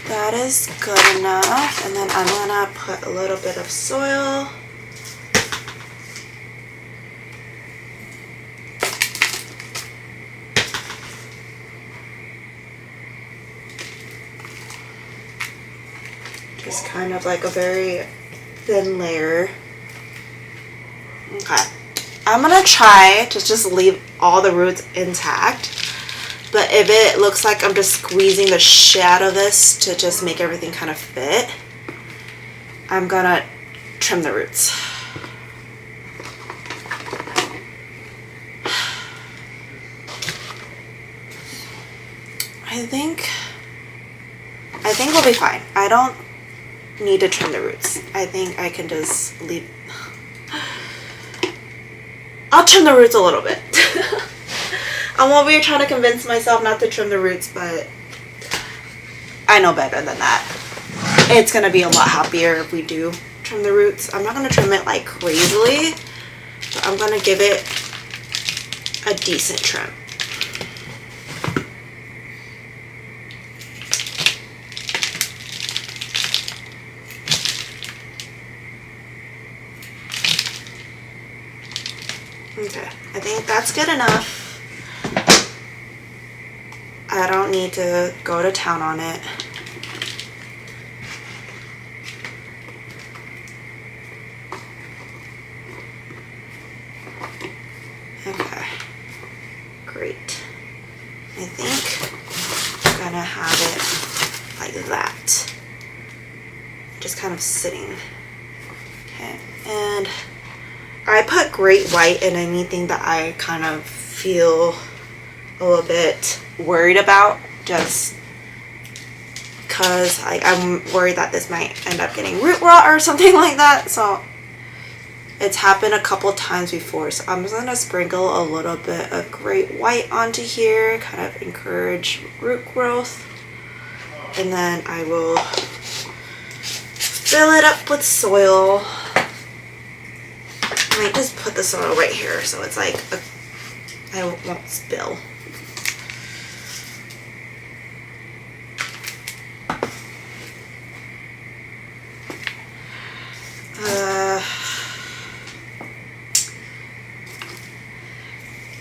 that is good enough. And then I'm gonna put a little bit of soil. Just kind of like a very thin layer. Okay. I'm gonna try to just leave all the roots intact. But if it looks like I'm just squeezing the shit out of this to just make everything kind of fit, I'm gonna trim the roots. I think we'll be fine. I don't need to trim the roots. I think I can just leave. I'll trim the roots a little bit. I'm over here trying to convince myself not to trim the roots, but I know better than that. It's gonna be a lot happier if we do trim the roots. I'm not gonna trim it like crazily, but I'm gonna give it a decent trim. Okay, I think that's good enough. I don't need to go to town on it. Okay, great. I think I'm gonna have it like that. Just kind of sitting. Okay, and I put great white in anything that I kind of feel a little bit worried about, just because I'm worried that this might end up getting root rot or something like that. So it's happened a couple times before, so I'm just gonna sprinkle a little bit of great white onto here, kind of encourage root growth, and then I will fill it up with soil. I might just put the soil right here so it's like I won't spill.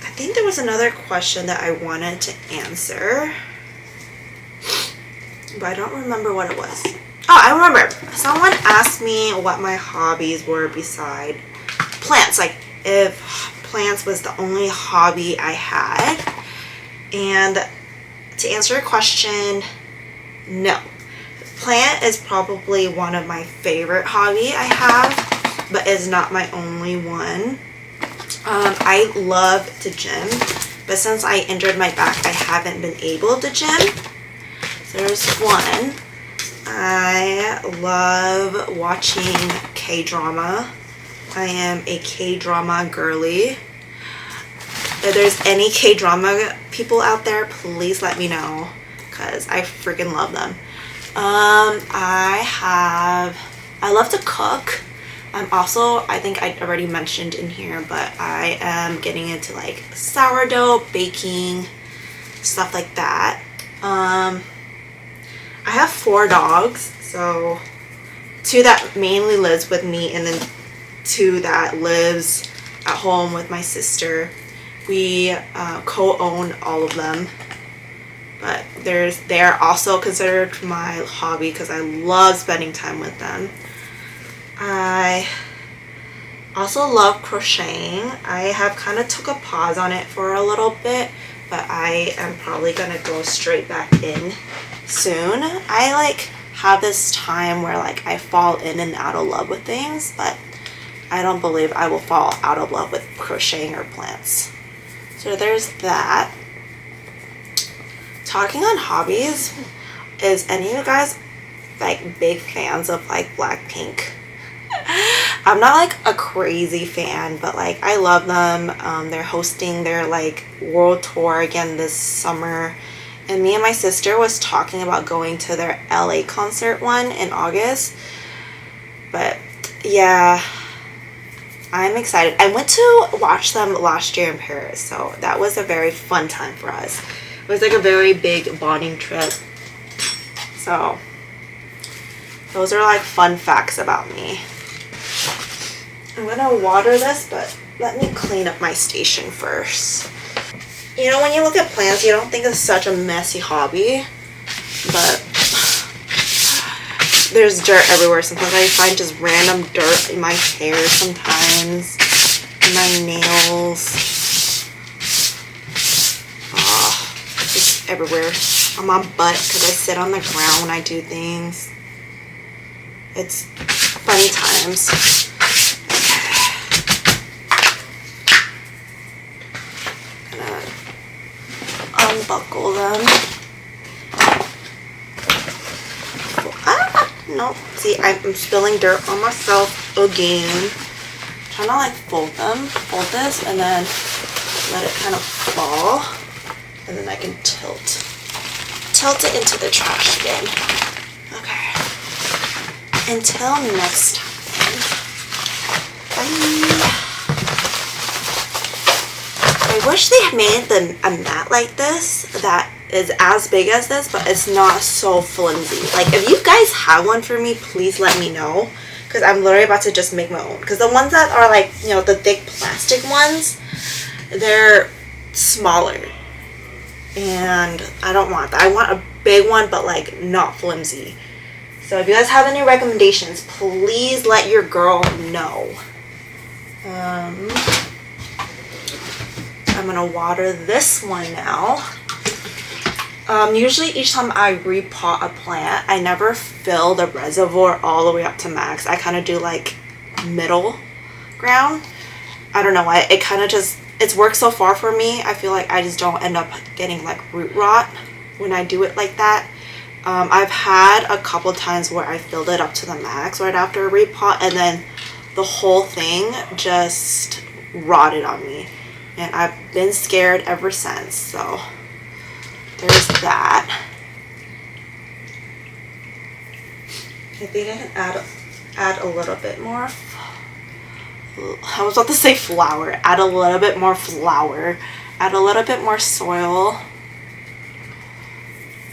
I think there was another question that I wanted to answer, but I don't remember what it was. Oh, I remember. Someone asked me what my hobbies were beside plants, like if plants was the only hobby I had. And to answer your question, no. Plant is probably one of my favorite hobby I have, but is not my only one. I love to gym, but since I injured my back, I haven't been able to gym. So there's one. I love watching K-drama. I am a K-drama girly. If there's any K-drama people out there, please let me know, because I freaking love them. I love to cook. I'm also, I think I already mentioned in here, but I am getting into like sourdough, baking, stuff like that. I have 4 dogs, so 2 that mainly lives with me and then 2 that lives at home with my sister. We co-own all of them, but they're also considered my hobby because I love spending time with them. I also love crocheting. I have kind of took a pause on it for a little bit, but I am probably gonna go straight back in soon. I like have this time where like I fall in and out of love with things, but I don't believe I will fall out of love with crocheting or plants. So there's that. Talking on hobbies, is any of you guys like big fans of like Blackpink? I'm not like a crazy fan, but like I love them. They're hosting their like world tour again this summer, and me and my sister was talking about going to their LA concert one in August. But yeah, I'm excited. I went to watch them last year in Paris, so that was a very fun time for us. It was like a very big bonding trip. So those are like fun facts about me. I'm gonna water this, but let me clean up my station first. You know, when you look at plants, you don't think it's such a messy hobby, but there's dirt everywhere. Sometimes I find just random dirt in my hair sometimes, in my nails. Oh, just everywhere. On my butt because I sit on the ground when I do things. It's funny times. Unbuckle them. No, see, I'm spilling dirt on myself again. I'm trying to like fold this, and then let it kind of fall, and then I can tilt it into the trash bin. Okay. Until next time. Bye. I wish they made a mat like this that is as big as this, but it's not so flimsy. Like, if you guys have one for me, please let me know, because I'm literally about to just make my own. Because the ones that are like, you know, the thick plastic ones, they're smaller, and I don't want that. I want a big one, but like not flimsy. So if you guys have any recommendations, please let your girl know. I'm gonna water this one now. Usually each time I repot a plant, I never fill the reservoir all the way up to max. I kind of do like middle ground. I don't know why. It kind of just, it's worked so far for me. I feel like I just don't end up getting like root rot when I do it like that. I've had a couple times where I filled it up to the max right after a repot, and then the whole thing just rotted on me. And I've been scared ever since, so there's that. I think I can add a little bit more. I was about to say flour. Add a little bit more flour. Add a little bit more soil.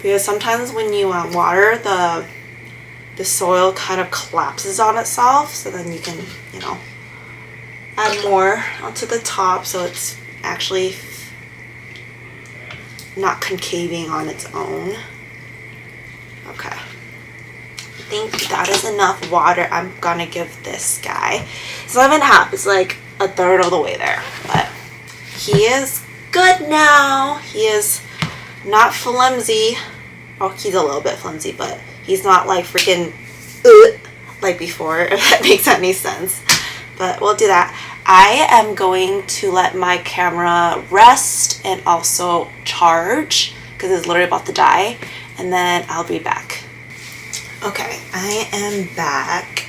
Because sometimes when you water, the soil kind of collapses on itself, so then you can, you know, add more onto the top so it's actually not concaving on its own. Okay. I think that is enough water I'm gonna give this guy. It's not even half, it's like a third of the way there. But he is good now. He is not flimsy. Oh, he's a little bit flimsy, but he's not like freaking like before, if that makes any sense. But we'll do that. I am going to let my camera rest and also charge because it's literally about to die, and then I'll be back. Okay, I am back.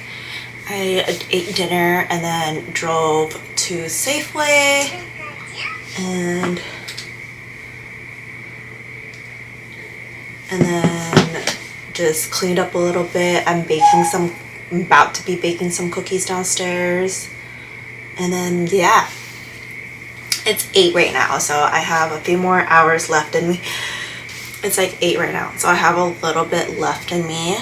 I ate dinner and then drove to Safeway and then just cleaned up a little bit. I'm about to be baking some cookies downstairs. And then yeah, it's 8 right now, so I have a few more hours left in me. It's like 8 right now, so I have a little bit left in me.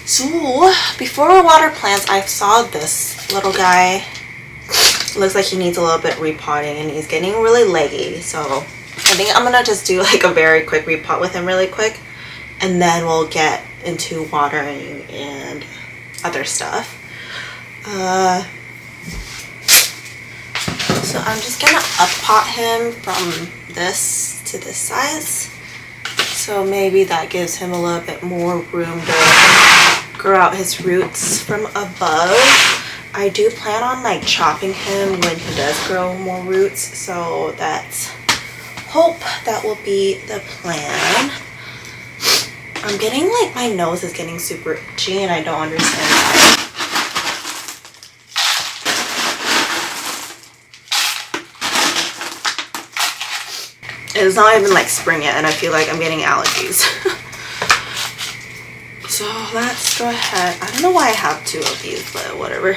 So before I water plants, I saw this little guy. Looks like he needs a little bit of repotting and he's getting really leggy. So I think I'm gonna just do like a very quick repot with him really quick, and then we'll get into watering and other stuff. So I'm just gonna up pot him from this to this size. So maybe that gives him a little bit more room to grow out his roots from above. I do plan on like chopping him when he does grow more roots, so that's hope that will be the plan. I'm getting like my nose is getting super itchy and I don't understand why. It's not even like spring yet and I feel like I'm getting allergies. So let's go ahead. I don't know why I have 2 of these, but whatever.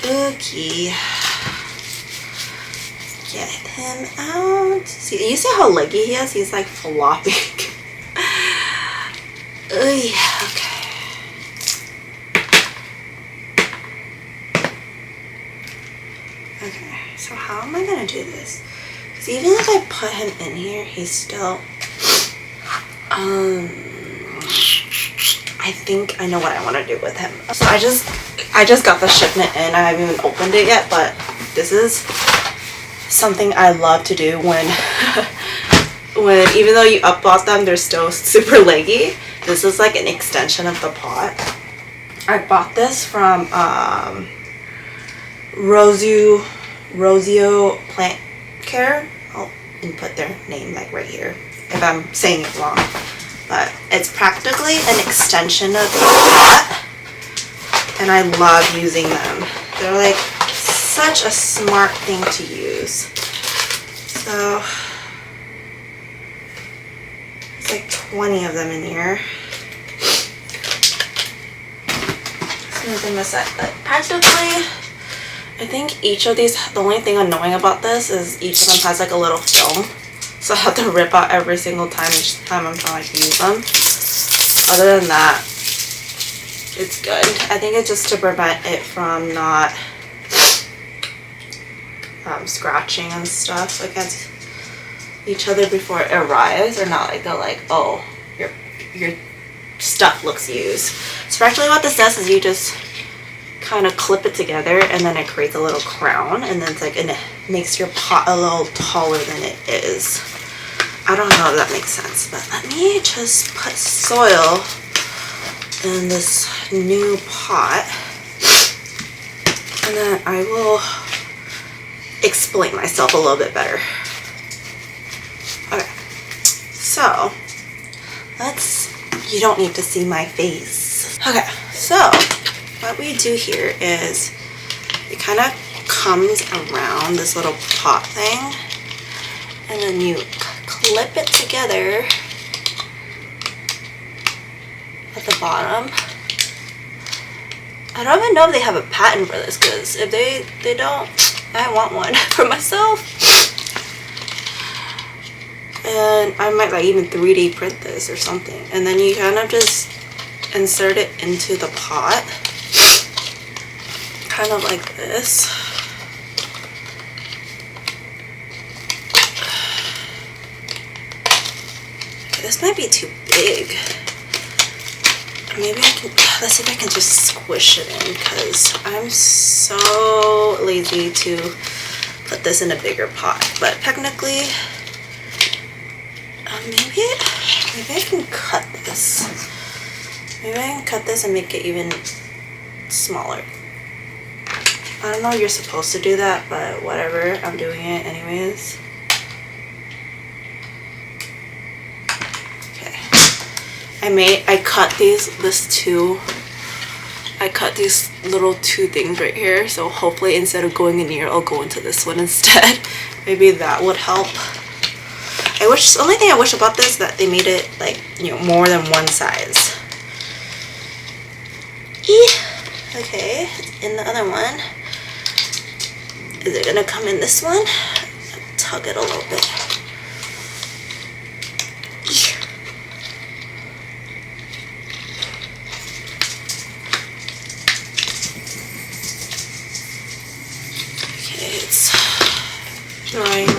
Okay. Get him out. See, you see how leggy he is? He's like flopping. Okay. Okay, so how am I gonna do this? Because even if I put him in here, he's still, I think I know what I want to do with him. So I just got the shipment in. I haven't even opened it yet, but this is something I love to do when even though you up-pot them, they're still super leggy. This is like an extension of the pot. I bought this from Rosio Plant Care. I'll put their name like right here if I'm saying it wrong. But it's practically an extension of the pot, and I love using them. They're like such a smart thing to use. So it's like 20 of them in here. Smooth them aside, but practically, I think each of these, the only thing annoying about this is each of them has like a little film. So I have to rip out every single time each time I'm trying to use them. Other than that, it's good. I think it's just to prevent it from not scratching and stuff against each other before it arrives, or not like they're like, oh, your stuff looks used. So actually what this does is you just kind of clip it together and then it creates a little crown, and then it's like, and it makes your pot a little taller than it is. I don't know if that makes sense, but let me just put soil in this new pot and then I will explain myself a little bit better. Okay, so you don't need to see my face. Okay, so what we do here is it kind of comes around this little pot thing and then you clip it together at the bottom. I don't even know if they have a patent for this, because if they don't, I want one for myself. And I might like even 3D print this or something. And then you kind of just insert it into the pot, kind of like this. Okay, this might be too big. Maybe I can, let's see if I can just squish it in, because I'm so lazy to put this in a bigger pot. But technically, maybe I can cut this. Maybe I can cut this and make it even smaller. I don't know you're supposed to do that, but whatever, I'm doing it anyways. Okay, I cut these little two things right here, so hopefully instead of going in here I'll go into this one instead. Maybe that would help. The only thing I wish about this is that they made it like, you know, more than one size. Okay, in the other one. Is it gonna come in this one? Tug it a little bit. Okay, it's drying.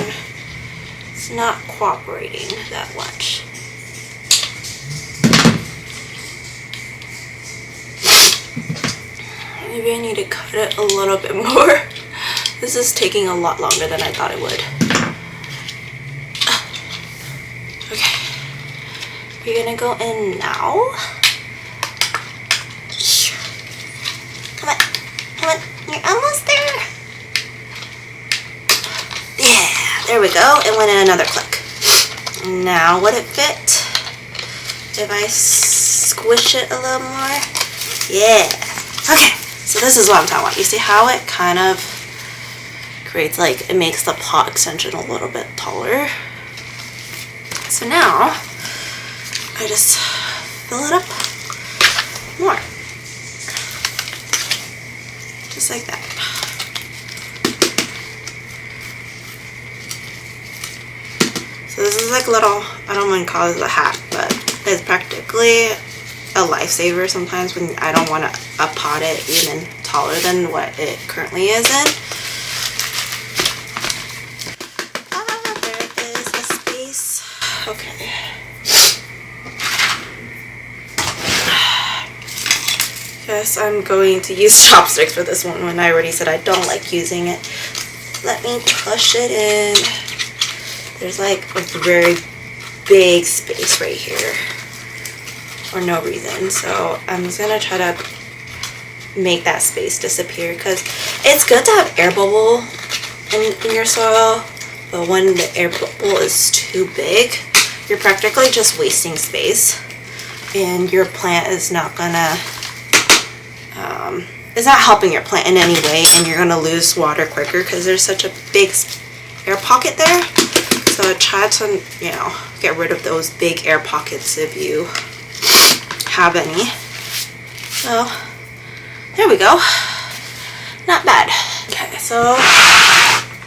It's not cooperating that much. Maybe I need to cut it a little bit more. This is taking a lot longer than I thought it would. Okay. We're gonna go in now. Come on. Come on. You're almost there. Yeah. There we go. It went in another click. Now, would it fit if I squish it a little more? Yeah. Okay. So this is what I'm talking about. You see how it kind of creates, like, it makes the pot extension a little bit taller. So now I just fill it up more. Just like that. So this is like little, I don't want to call this a hat, but it's practically a lifesaver sometimes when I don't want to pot it even taller than what it currently is in. There is a space. Okay. Yes, I'm going to use chopsticks for this one when I already said I don't like using it. Let me push it in. There's like a very big space right here for no reason. So I'm just gonna try to make that space disappear because it's good to have air bubble in your soil, but when the air bubble is too big, you're practically just wasting space and your plant is not gonna it's not helping your plant in any way, and you're gonna lose water quicker because there's such a big air pocket there. So I try to, you know, get rid of those big air pockets if you have any. So there we go. Not bad. Okay, so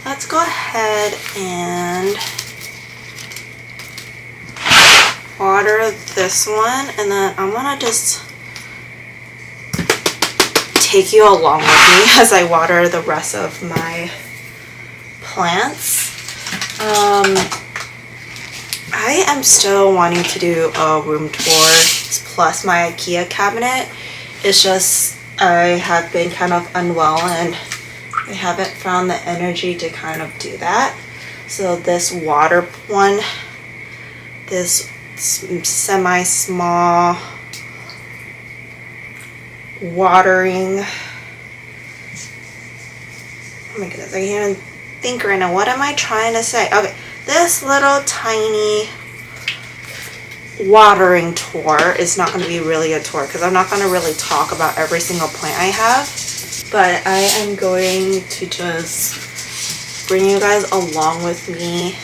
let's go ahead and water this one, and then I'm gonna just take you along with me as I water the rest of my plants. I am still wanting to do a room tour plus my IKEA cabinet. It's just I have been kind of unwell and I haven't found the energy to kind of do that. So this water one, this semi-small watering, oh my goodness, I can't even think right now. What am I trying to say? Okay, this little tiny watering tour is not going to be really a tour because I'm not going to really talk about every single plant I have, but I am going to just bring you guys along with me,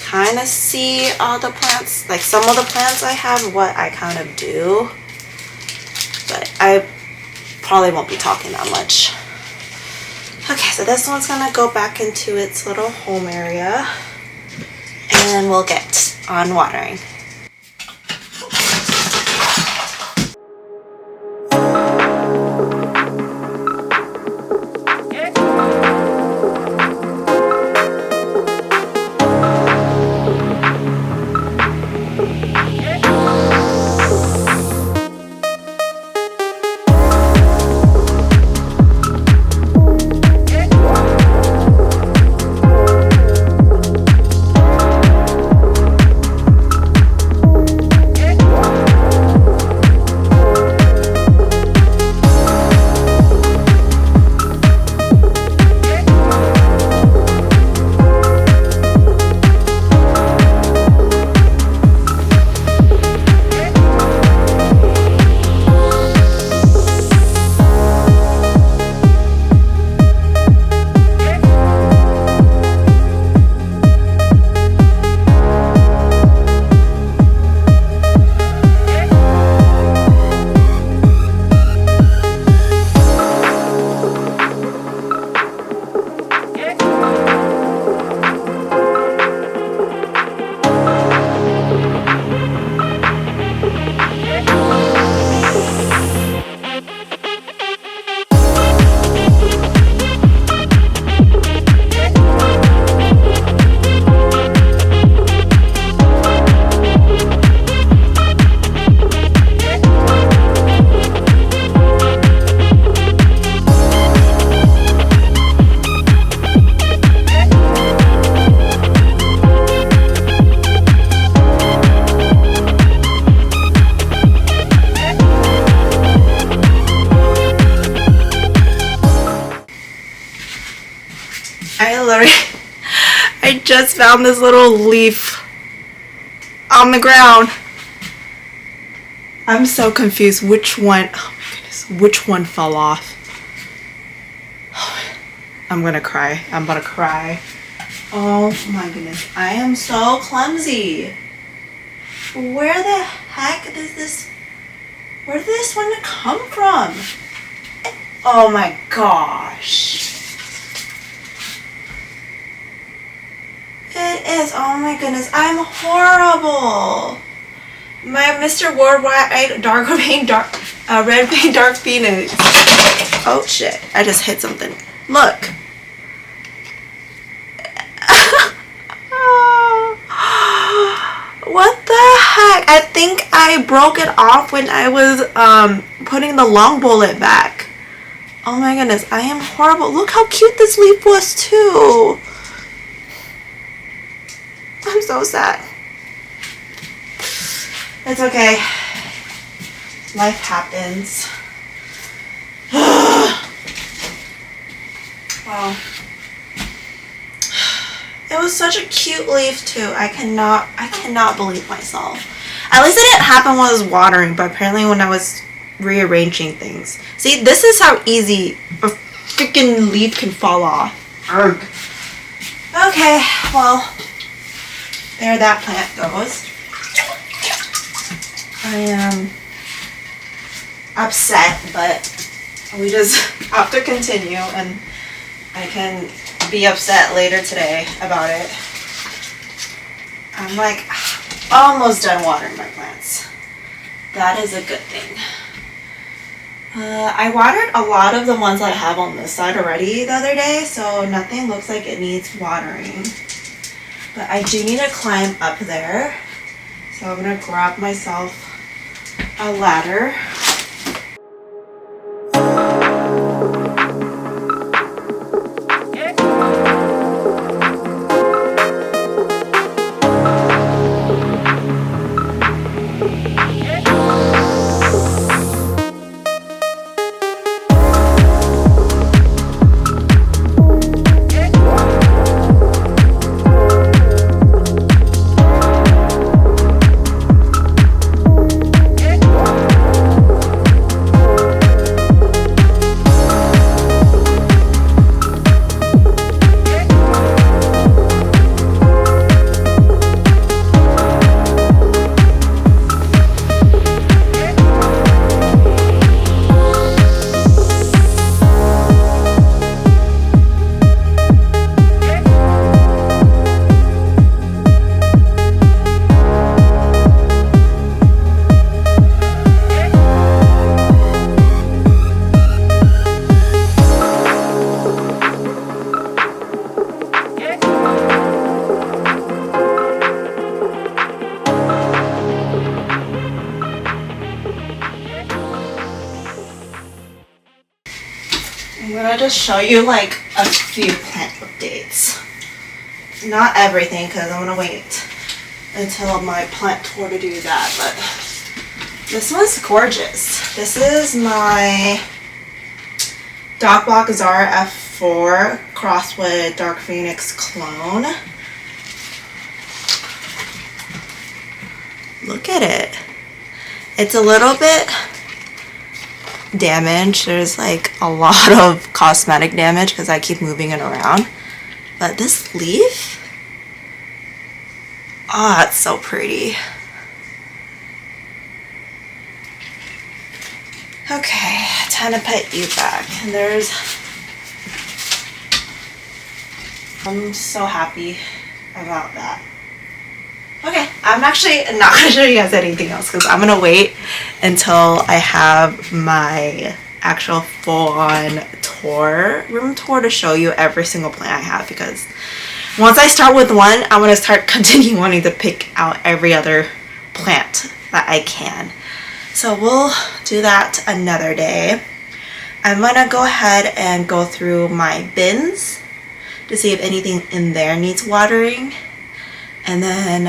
kind of see all the plants, like some of the plants I have, what I kind of do, but I probably won't be talking that much. Okay, so this one's gonna go back into its little home area and we'll get on watering. just found this little leaf on the ground. I'm so confused which one, oh my goodness, which one fell off. I'm gonna cry. I'm gonna cry. Oh my goodness. I am so clumsy. Where the heck does this, where did this one come from? Oh my gosh. It is. Oh my goodness. I'm horrible. My Mr. Worldwide Dark Paint Red Paint Dark Phoenix. Oh shit. I just hit something. Look. What the heck? I think I broke it off when I was putting the long bullet back. Oh my goodness. I am horrible. Look how cute this leaf was too. I'm so sad. It's okay. Life happens. Wow. It was such a cute leaf too. I cannot believe myself. At least it didn't happen when I was watering, but apparently when I was rearranging things. See, this is how easy a freaking leaf can fall off. Urgh. Okay, well, there that plant goes. I am upset, but we just have to continue, and I can be upset later today about it. I'm like almost done watering my plants. That is a good thing. I watered a lot of the ones I have on this side already the other day, so nothing looks like it needs watering. But I do need to climb up there, so I'm gonna grab myself a ladder. I'm gonna just show you like a few plant updates. Not everything, because I'm gonna wait until my plant tour to do that, but this one's gorgeous. This is my Doc Block Zara F4 crossed with Dark Phoenix clone. Look at it. It's a little bit damaged. There's like a lot of cosmetic damage because I keep moving it around. But this leaf, oh, it's so pretty. Okay, time to put you back. And I'm so happy about that. Okay, I'm actually not going to show you guys anything else because I'm going to wait until I have my actual full-on room tour to show you every single plant I have, because once I start with one, I'm going to start continuing wanting to pick out every other plant that I can. So we'll do that another day. I'm going to go ahead and go through my bins to see if anything in there needs watering. And then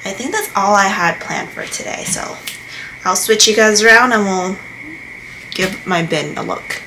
I think that's all I had planned for today. So I'll switch you guys around and we'll give my bin a look.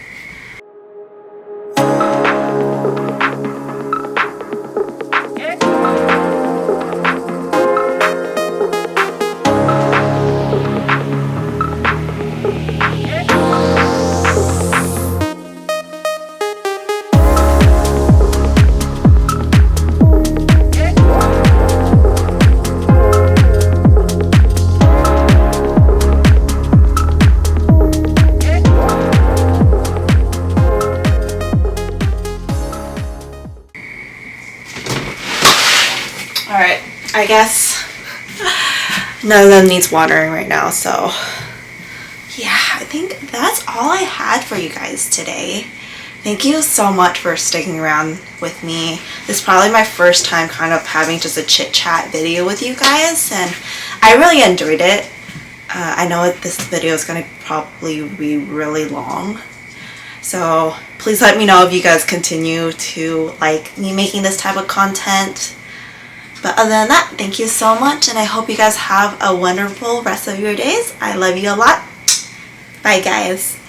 I guess none of them needs watering right now, so yeah, I think that's all I had for you guys today. Thank you so much for sticking around with me. This is probably my first time kind of having just a chit chat video with you guys, and I really enjoyed it. I know this video is going to probably be really long, so please let me know if you guys continue to like me making this type of content. But other than that, thank you so much, and I hope you guys have a wonderful rest of your days. I love you a lot. Bye, guys.